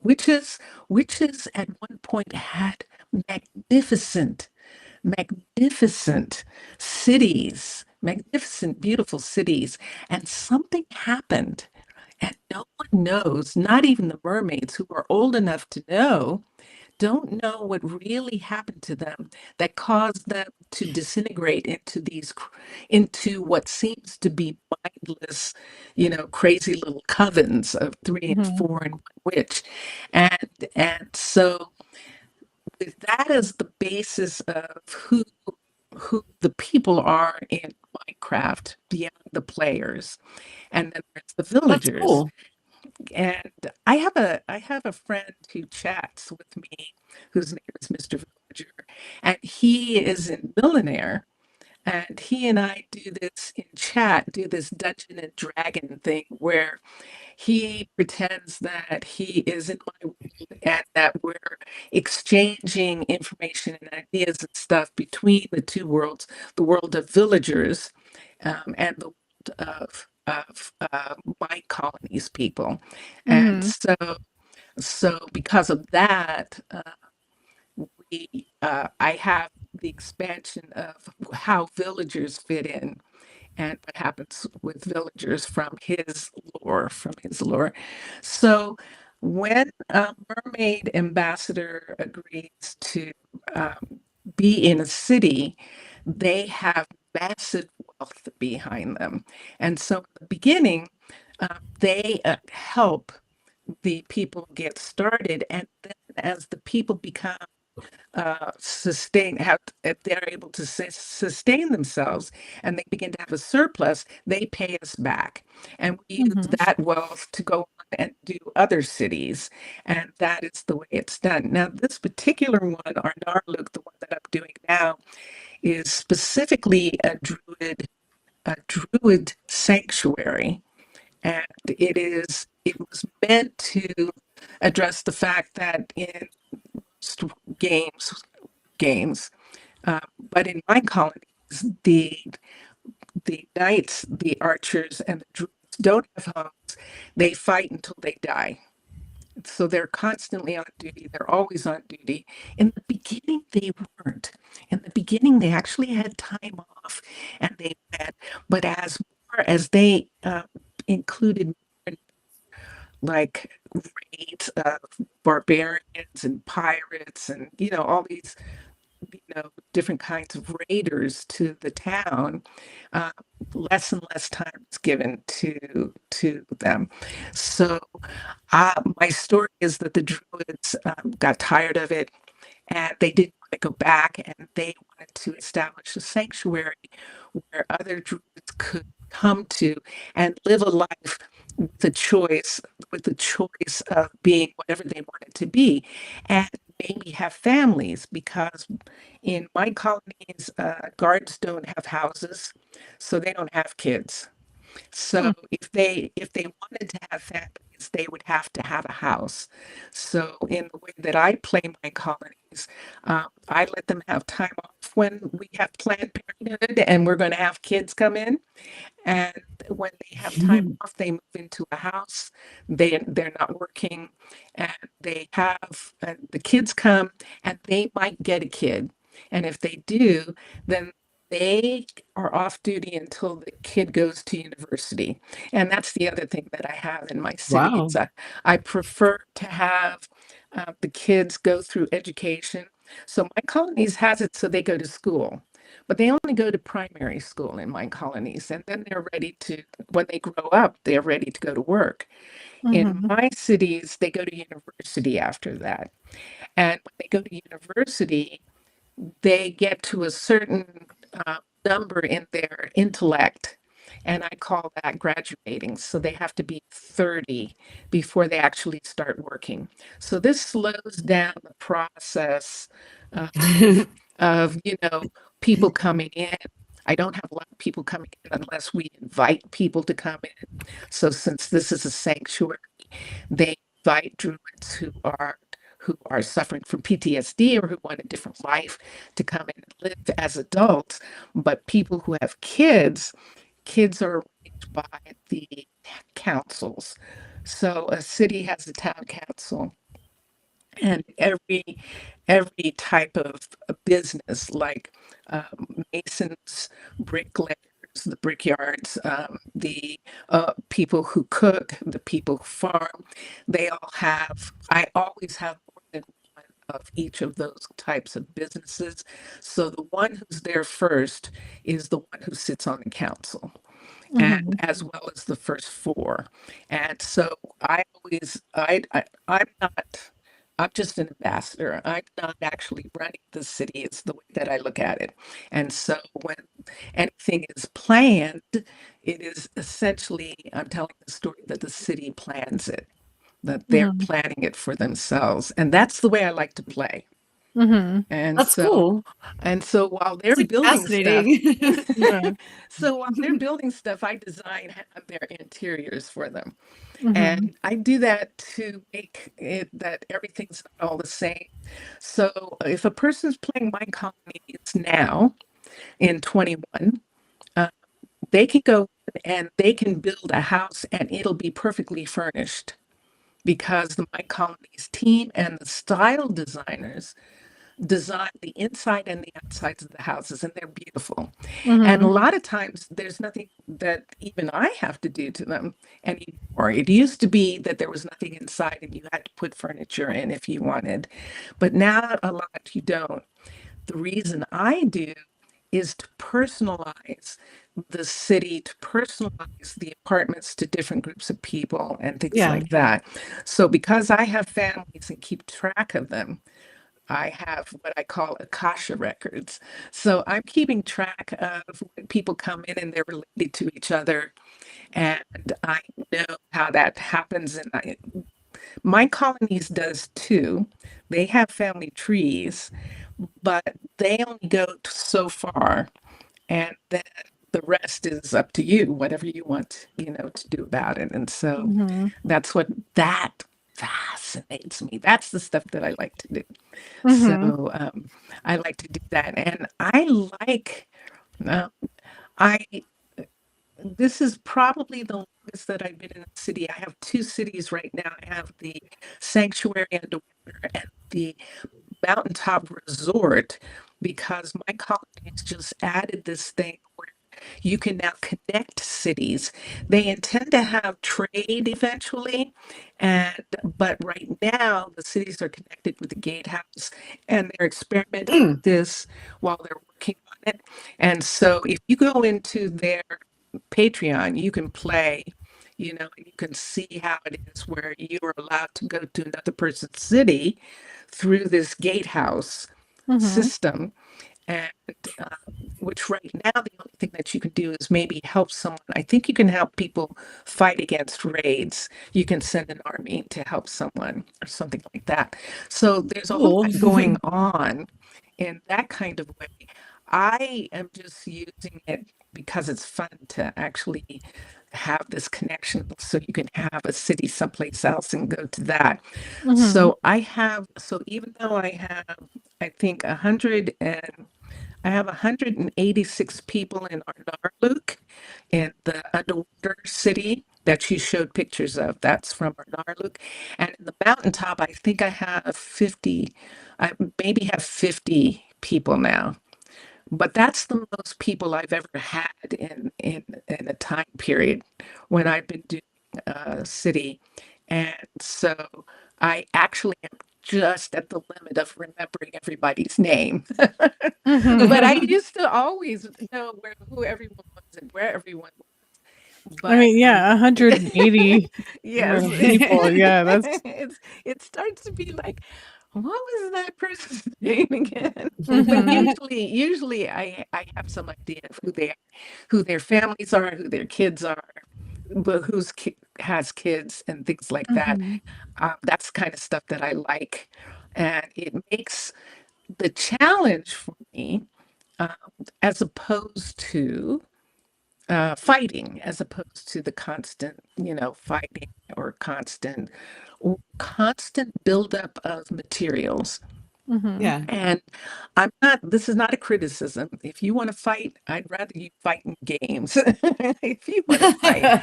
witches at one point had magnificent, magnificent cities, magnificent, beautiful cities. And something happened. And no one knows, not even the mermaids who are old enough to know, don't know what really happened to them that caused them to disintegrate into into what seems to be mindless, crazy little covens of three and Mhm. four and one witch. And so with that as the basis of who the people are in Minecraft beyond the players. And then there's the That's villagers. cool. And I have a friend who chats with me whose name is Mr. Villager, and he is a millionaire. And he and I do this in chat, do this Dungeon and Dragon thing where he pretends that he is in my world and that we're exchanging information and ideas and stuff between the two worlds, the world of villagers and the world of my colonies people. And Mhm. so because of that, I have the expansion of how villagers fit in and what happens with villagers from his lore. So when a mermaid ambassador agrees to be in a city, they have massive wealth behind them. And so in the beginning, they help the people get started. And then as the people become they're able to sustain themselves and they begin to have a surplus, they pay us back. And we use Mhm. that wealth to go on and do other cities. And that is the way it's done. Now, this particular one, our Narluk, the one that I'm doing now, is specifically a druid sanctuary, and it was meant to address the fact that in most games, uh, but in my colonies, the the knights, the archers, and the druids don't have homes. They fight until they die. So they're constantly on duty. They're always on duty. In the beginning, they weren't. In the beginning, they actually had time off, and they went. But as more as they included like raids of barbarians and pirates, and all these different kinds of raiders to the town, uh, less and less time is given to them. So my story is that the Druids got tired of it, and they didn't want to go back, and they wanted to establish a sanctuary where other Druids could come to and live a life with the choice of being whatever they wanted to be, and maybe have families, because in my colonies, guards don't have houses, so they don't have kids. So Hmm. if they wanted to have families, they would have to have a house. So in the way that I play my colonies, I let them have time off when we have Planned Parenthood and we're going to have kids come in. And when they have time off, they move into a house. They're not working, and they have the kids come, and they might get a kid. And if they do, then they are off duty until the kid goes to university. And that's the other thing that I have in my city Wow. is I prefer to have the kids go through education. So my colonies has it so they go to school, but they only go to primary school in my colonies, and then they're ready to, when they grow up, they're ready to go to work. In Mhm. my cities, they go to university after that. And when they go to university, they get to a certain number in their intellect, and I call that graduating. So they have to be 30 before they actually start working. So this slows down the process uh, of people coming in. I don't have a lot of people coming in unless we invite people to come in. So since this is a sanctuary, they invite druids who are suffering from PTSD or who want a different life to come in and live as adults. But people who have kids are arranged by the councils. So a city has a town council, and every type of business, like masons, bricklayers, the brickyards, the people who cook, the people who farm, they all have. I always have more than one of each of those types of businesses. So the one who's there first is the one who sits on the council, and Mhm. as well as the first four. And so I'm not, I'm just an ambassador. I'm not actually running the city. It's the way that I look at it. And so when anything is planned, it is essentially, I'm telling the story that the city plans it, that they're Mhm. planning it for themselves. And that's the way I like to play. Mhm. And That's so cool. while they're It's like building stuff, fascinating. Yeah. so while they're building stuff, I design their interiors for them. Mhm. And I do that to make it that everything's not all the same. So if a person's playing my colonies now in 21, uh, they can go and they can build a house and it'll be perfectly furnished, because the My Colonies team and the style designers design the inside and the outsides of the houses, and they're beautiful. And a Mhm. lot of times there's nothing that even I have to do to them anymore. It used to be that there was nothing inside and you had to put furniture in if you wanted, but now a lot you don't. The reason I do is to personalize the city, to personalize the apartments to different groups of people and things Yeah. like that. So because I have families and keep track of them, I have what I call Akasha records. So I'm keeping track of when people come in and they're related to each other. And I know how that happens. And my colonies does too. They have family trees, but they only go so far, and then the rest is up to you, whatever you want, to do about it. And so Mm-hmm. that fascinates me. That's the stuff that I like to do. Mm-hmm. So I like to do that, and I like. Uh, I this is probably the longest that I've been in a city. I have two cities right now. I have the sanctuary underwater and the mountaintop resort, because my colleges just added this thing where you can now connect cities. They intend to have trade eventually, and but right now the cities are connected with the gatehouse, and they're experimenting with this while they're working on it. And so if you go into their Patreon, you can play, you can see how it is where you are allowed to go to another person's city through this gatehouse Mm-hmm. system. And uh, which right now, the only thing that you can do is maybe help someone. I think you can help people fight against raids. You can send an army to help someone or something like that. So there's a whole Cool. lot going on in that kind of way. I am just using it because it's fun to actually have this connection so you can have a city someplace else and go to that. Mm-hmm. So even though I think 186 people in Arnarluk, in the underwater city that you showed pictures of. That's from Arnarluk. And in the mountaintop, I think I maybe have 50 people now. But that's the most people I've ever had in a time period when I've been doing a city. And so I actually am just at the limit of remembering everybody's name. But I Mm-hmm. used to always know who everyone was and where everyone was. I But mean, yeah, 180 yes, people. Yeah, that's. it starts to be like, what was that person's name again? But Mm-hmm. usually I have some idea of who their families are, who their kids are, but has kids and things like that. Mm-hmm. That's the kind of stuff that I like, and it makes the challenge for me, uh, as opposed to fighting, as opposed to the constant, fighting or constant buildup of materials. Mm-hmm. Yeah. And this is not a criticism. If you want to fight, I'd rather you fight in games. If you want to fight,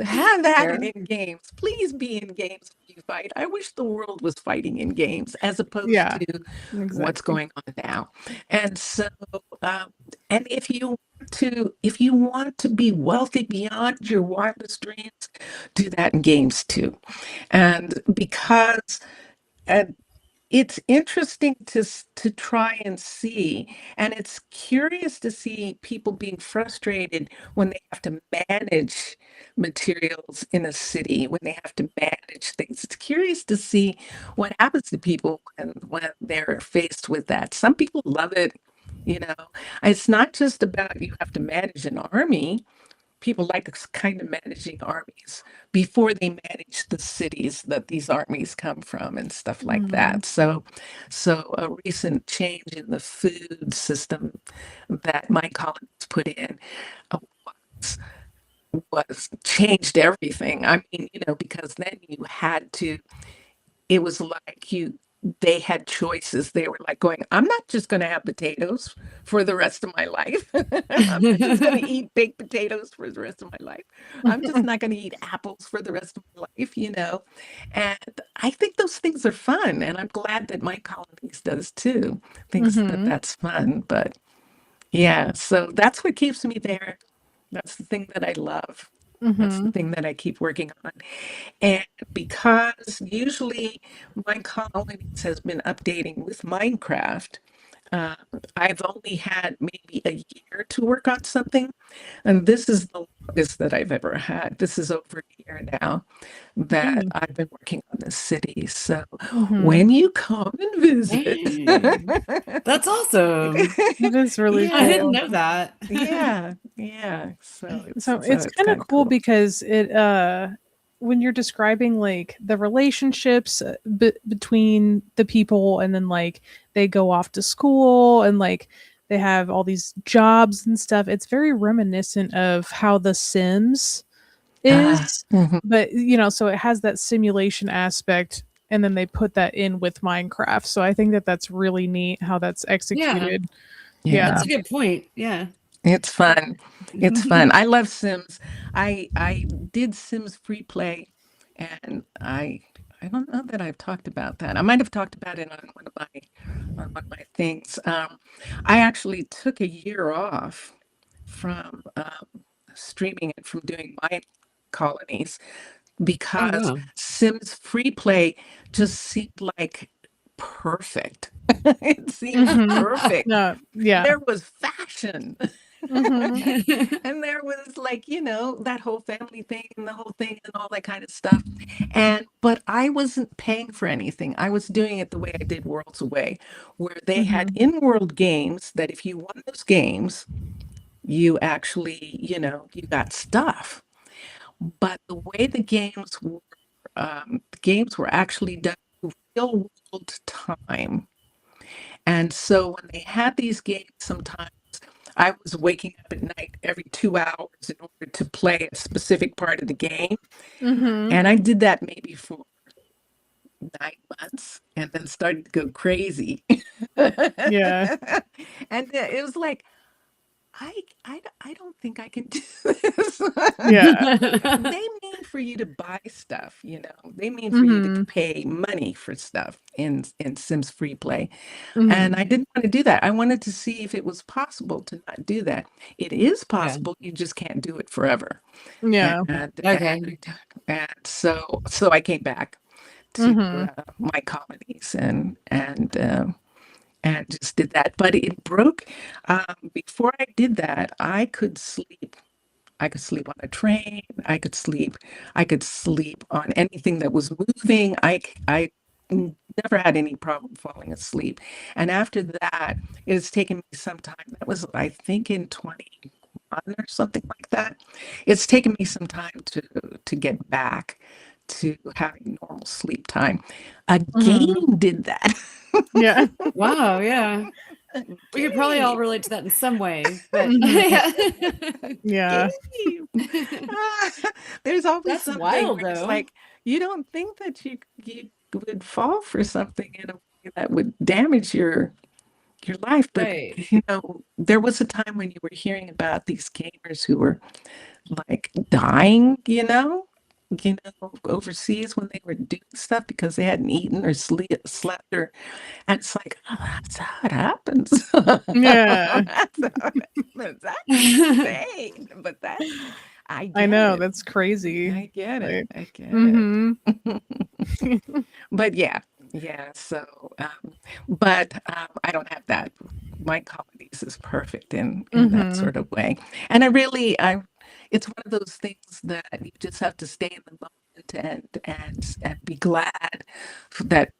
have at it Fair. in games. Please be in games when you fight. I wish the world was fighting in games as opposed Yeah, to what's exactly. going on now. And so, um, and if you want to be wealthy beyond your wildest dreams, do that in games too. And because, and it's interesting to try and see, and it's curious to see people being frustrated when they have to manage materials in a city, when they have to manage things. It's curious to see what happens to people when they're faced with that. Some people love it, you know. It's not just about you have to manage an army. People like kind of managing armies before they manage the cities that these armies come from and stuff like Mm-hmm. that. So a recent change in the food system that my colleagues put in uh, was, was changed everything. I mean, because then you had to it was like they had choices. They were like going, I'm not just going to have potatoes for the rest of my life. I'm not just going to eat baked potatoes for the rest of my life. I'm just not going to eat apples for the rest of my life. And I think those things are fun. And I'm glad that my colleagues does too. Thinks that Mm-hmm. that's fun. But yeah, so that's what keeps me there. That's the thing that I love. That's the Mm-hmm. thing that I keep working on. And because usually my colleagues has been updating with Minecraft, uh, I've only had maybe a year to work on something, and this is the longest that I've ever had. This is over a year now that Mm-hmm. I've been working on this city. So Mm-hmm. when you come and visit, Dang. That's awesome. That is really I didn't yeah, cool. know that. yeah, yeah. So So so it's it's kind of kind of cool cool. because when you're describing like the relationships between the people, and then like they go off to school and like they have all these jobs and stuff, it's very reminiscent of how The Sims is. Mhm. But so it has that simulation aspect, and then they put that in with Minecraft. So I think that that's really neat how that's executed. Yeah. That's a good point. Yeah. It's fun. It's fun. I love Sims. I did Sims free play, and I don't know that I've talked about that. I might have talked about it on one of my things. I actually took a year off from streaming it, from doing my colonies, Oh, because wow. Sims free play just seemed like perfect. It seemed Mhm. perfect. No, yeah. There was fashion. Mhm. And there was like, that whole family thing and the whole thing and all that kind of stuff. But I wasn't paying for anything. I was doing it the way I did Worlds Away, where they had Mhm. in-world games that if you won those games, you actually, you got stuff. But the games were actually done in real world time. And so when they had these games, sometimes I was waking up at night every 2 hours in order to play a specific part of the game. Mhm. And I did that maybe for 9 months and then started to go crazy. Yeah. And it was like, I don't think I can do this. Yeah. They mean for you to buy stuff, they mean for you to Mhm. pay money for stuff in Sims Free Play. And Mhm. I didn't want to do that. I wanted to see if it was possible to not do that. It is Yeah. possible, you just can't do it forever. Yeah. Okay. And so I came back to Mhm. my colonies and just did that. But it broke. Before I did that, I could sleep. I could sleep on a train. I could sleep on anything that was moving. I never had any problem falling asleep. And after that, it's taken me some time. That was, I think, in 21 or something like that. It's taken me some time to get back to having normal sleep time. A Mhm. game did that. Yeah. Wow. Yeah. We could probably all Game. relate to that in some way, but Mhm. Yeah. Game. Ah, there's always that's something wild where it's though. like you don't think that you would fall for something in a way that would damage your life, but Right. there was a time when you were hearing about these gamers who were like dying, overseas when they were doing stuff because they hadn't eaten or slept, and it's like, oh, that's how it happens. Yeah. That's how it happens. That's insane. But I I get know, it. that's crazy. I get it. Like, I get mhm. it. But yeah. So, but I don't have that. My comedies is perfect in that Mhm. sort of way. And it's one of those things that you just have to stay in the moment and be glad that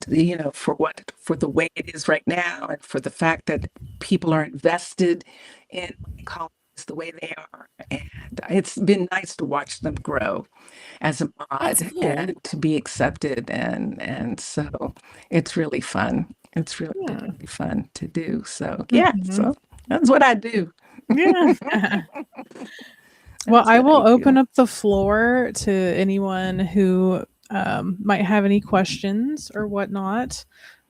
for the way it is right now, and for the fact that people are invested in my colonies the way they are. And it's been nice to watch them grow as a That's mod cool. and to be accepted, and so it's really fun. It's really been Yeah. really fun to do. So yeah, Mhm. so that's what I do. Yeah. Well, That's I what I will open do. up the floor to anyone who might have any questions or whatnot.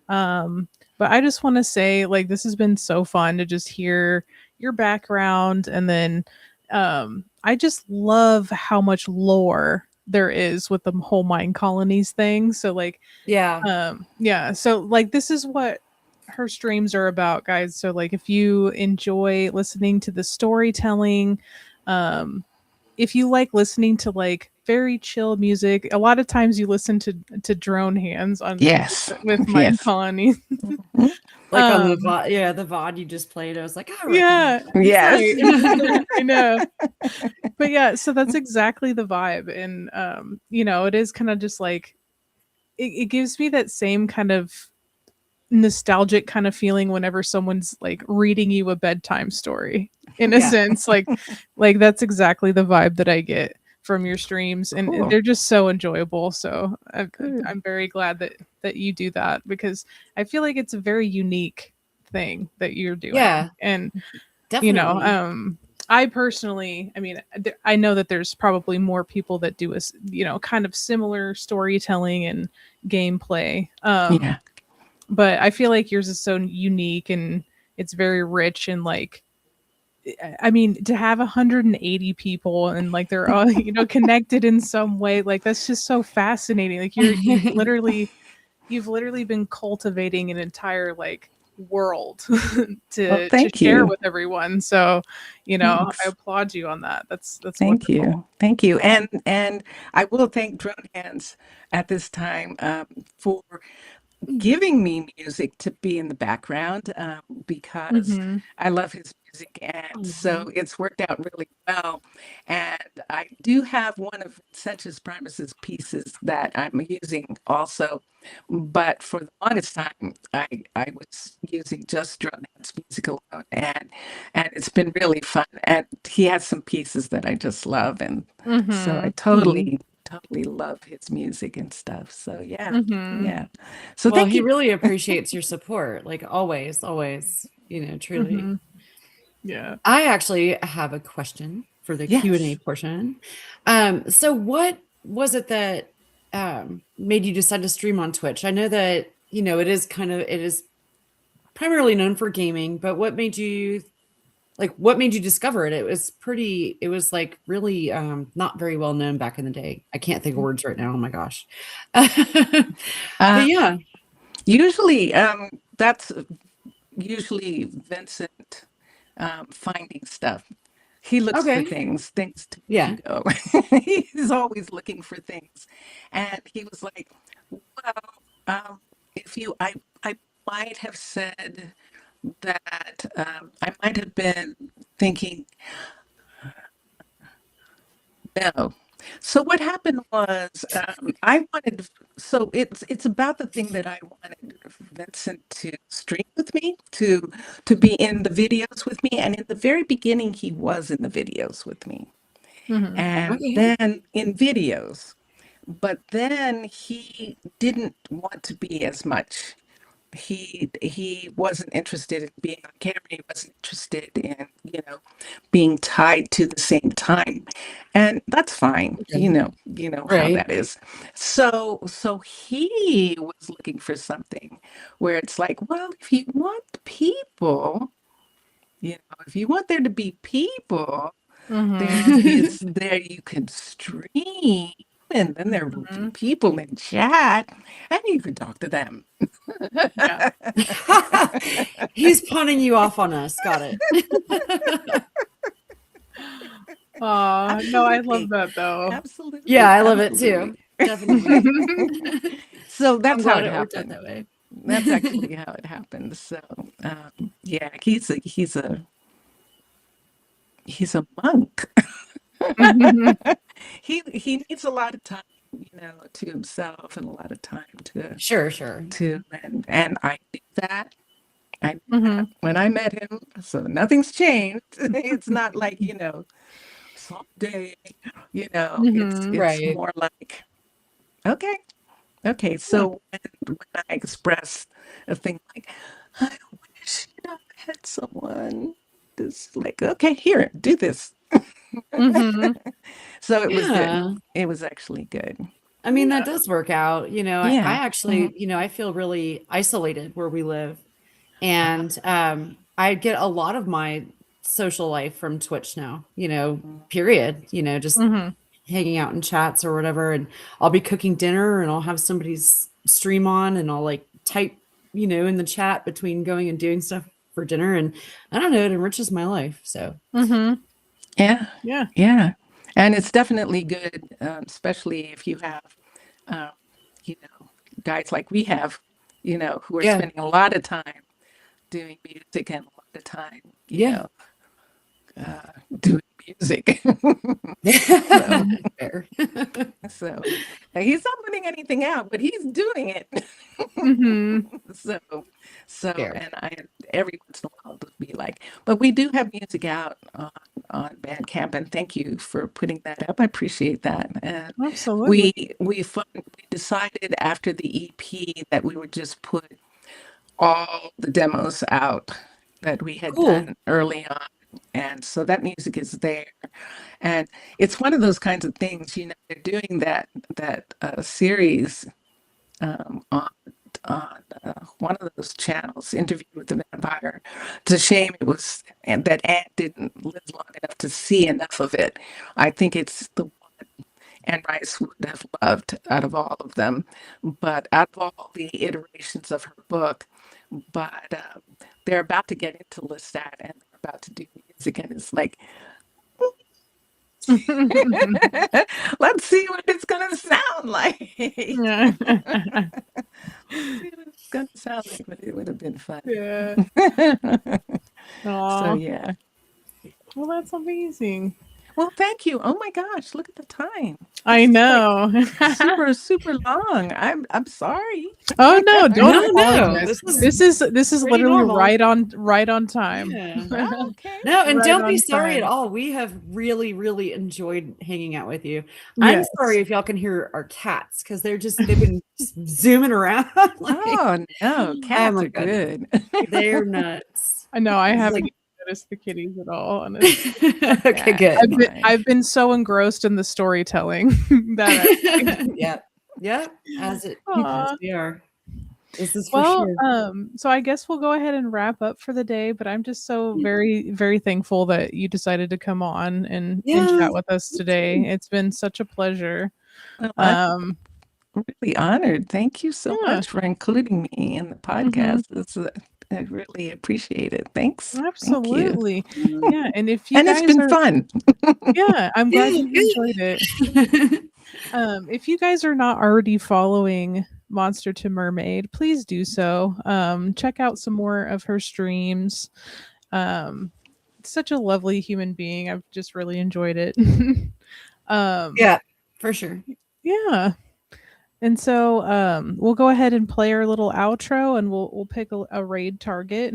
But I just want to say, like, this has been so fun to just hear your background. And then I just love how much lore there is with the whole Mind Colonies thing. So, like, Yeah. yeah. So, like, this is what her streams are about, guys. So, like, if you enjoy listening to the storytelling, um, if you like listening to like very chill music, a lot of times you listen to drone hands on Yes, with Mind yes. Colony. Mhm. Like on the um the VOD you just played. I was like, I recognize yeah, that. Yes. right. I know. But yeah, so that's exactly the vibe. And it is kind of just like it gives me that same kind of nostalgic kind of feeling whenever someone's like reading you a bedtime story, in a Yeah. sense. Like that's exactly the vibe that I get from your streams, and Cool. they're just so enjoyable. So Good. I'm very glad that you do that, because I feel like it's a very unique thing that you're doing. Yeah, And definitely. I personally, I mean, I know that there's probably more people that do kind of similar storytelling and gameplay. Yeah. But I feel like yours is so unique, and it's very rich, and like, I mean, to have 180 people and like they're all, connected in some way, like that's just so fascinating. Like you've literally been cultivating an entire like world Well, to thank share you. with everyone. So, I Thanks. applaud you on that. That's Thank wonderful. you. Thank you. And I will thank Drone Hands at this time for giving me music to be in the background because Mm-hmm. I love his music, and so Mhm. it's worked out really well. And I do have one of Sanchez Primus's pieces that I'm using also, but for the longest time, I was using just Drone Hands music alone, and it's been really fun. And he has some pieces that I just love, and so I Mm-hmm. totally love his music and stuff. So yeah, Mm-hmm. yeah. So Well, thank he you. really appreciates your support, like always, always, truly. Mm-hmm. Yeah. I actually have a question for the Q&A Yes. portion. So what was it that made you decide to stream on Twitch? I know that, it is primarily known for gaming, but what made you discover it? It was like really not very well known back in the day. I can't think of words right now. Oh my gosh. But Uh, yeah. usually, that's usually Vincent finding stuff. He looks for Okay. things to Yeah. bingo. He's always looking for things. And he was like, well, if you, I might have said that I might have been thinking, no. So what happened was I wanted, so it's about the thing that I wanted Vincent to stream with me, to be in the videos with me. And in the very beginning, he was in the videos with me. Mm-hmm. And Okay. then in videos, but then he didn't want to be as much. He wasn't interested in being on camera. He wasn't interested in, being tied to the same time. And that's fine. Okay. You know how Right. that is. So he was looking for something where it's like, well, if you want people, if you want there to be people, there Mm-hmm. is there you can stream, and then there will be Mm-hmm. people in chat, and you can talk to them. Yeah. He's punning you off on us. Got it. No, I love Absolutely. that though. Yeah, Absolutely. I love it too. Absolutely. Definitely. So I'm that's how glad it it worked out happened. that way. That's actually how it happened. So yeah, he's a monk. He needs a lot of time, to himself, and a lot of time Sure, sure. and I knew that. I knew Mm-hmm. that when I met him. So nothing's changed. It's not like, someday, it's Mm-hmm. it's Right. more like, okay, okay. Yeah. So when I express a thing like, I wish I had someone just like, okay, here, do this. Mm-hmm. So it was good. Yeah. It was actually good. I mean, that Yeah. does work out. I Yeah. actually, I feel really isolated where we live. And I get a lot of my social life from Twitch now, period, just Mm-hmm. hanging out in chats or whatever. And I'll be cooking dinner and I'll have somebody's stream on and I'll like type, in the chat between going and doing stuff for dinner. And I don't know, it enriches my life. So, Mm-hmm. Yeah. Yeah. Yeah. And it's definitely good, especially if you have, um, guys like we have, who are yeah. spending a lot of time doing music and a lot of time, Yeah. doing music. So, Fair. so he's not putting anything out, but he's doing it. Mm-hmm. So, Fair. and I every once in a while will be like, but we do have music out on Bandcamp, and thank you for putting that up. I appreciate that. And Absolutely. we decided after the EP that we would just put all the demos out that we had Cool. done early on. And so that music is there. And it's one of those kinds of things, they're doing that series on one of those channels, Interview with the Vampire. It's a shame and that Anne didn't live long enough to see enough of it. I think it's the Anne Rice would have loved out of all of them, but out of all the iterations of her book. But they're about to get into Lestat and they're about to do music, and it's like, let's see what it's gonna sound like. Yeah. See what it's gonna sound like, but it would have been fun. Yeah. So Aw. yeah. Well, that's amazing. Well, thank you. Oh my gosh, look at the time. I This is know. super long. I'm sorry. Oh no, don't No, apologize. This is pretty literally normal. right on time. Yeah. Oh, okay. No, and Right don't on be sorry time. at all. We have really, really enjoyed hanging out with you. I'm Yes. sorry if y'all can hear our cats because they've been just zooming around. Like, Oh no, cats my are good. they're nuts. I know I It's haven't like- noticed the kitties at all. Honestly. Okay, good. I've been so engrossed in the storytelling that yeah, as Aw. we are. This is for well, sure. so I guess we'll go ahead and wrap up for the day, but I'm just so very, very thankful that you decided to come on and Yeah, chat with us today. It's been such a pleasure. Well, I'm Um, really honored. Thank you so Yeah. much for including me in the podcast. I really appreciate it. Thanks. Thank you. absolutely. Yeah. And if you And guys it's been are, fun. yeah, I'm glad Yeah, you good. enjoyed it. If you guys are not already following Monster to Mermaid, please do so. Check out some more of her streams. Such a lovely human being. I've just really enjoyed it. Yeah, for sure. Yeah. And so we'll go ahead and play our little outro, and we'll pick a raid target.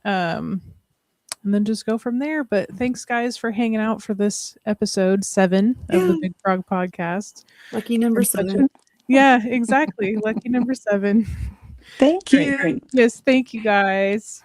And then just go from there. But thanks guys for hanging out for this episode 7 of the Yeah. Big Frog podcast. Lucky number It's such 7. Yeah, exactly. Lucky number 7. Thank you. Great. Yes, thank you guys.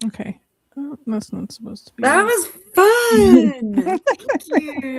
Okay. Oh, that's not supposed to be. That was fun. Thank you.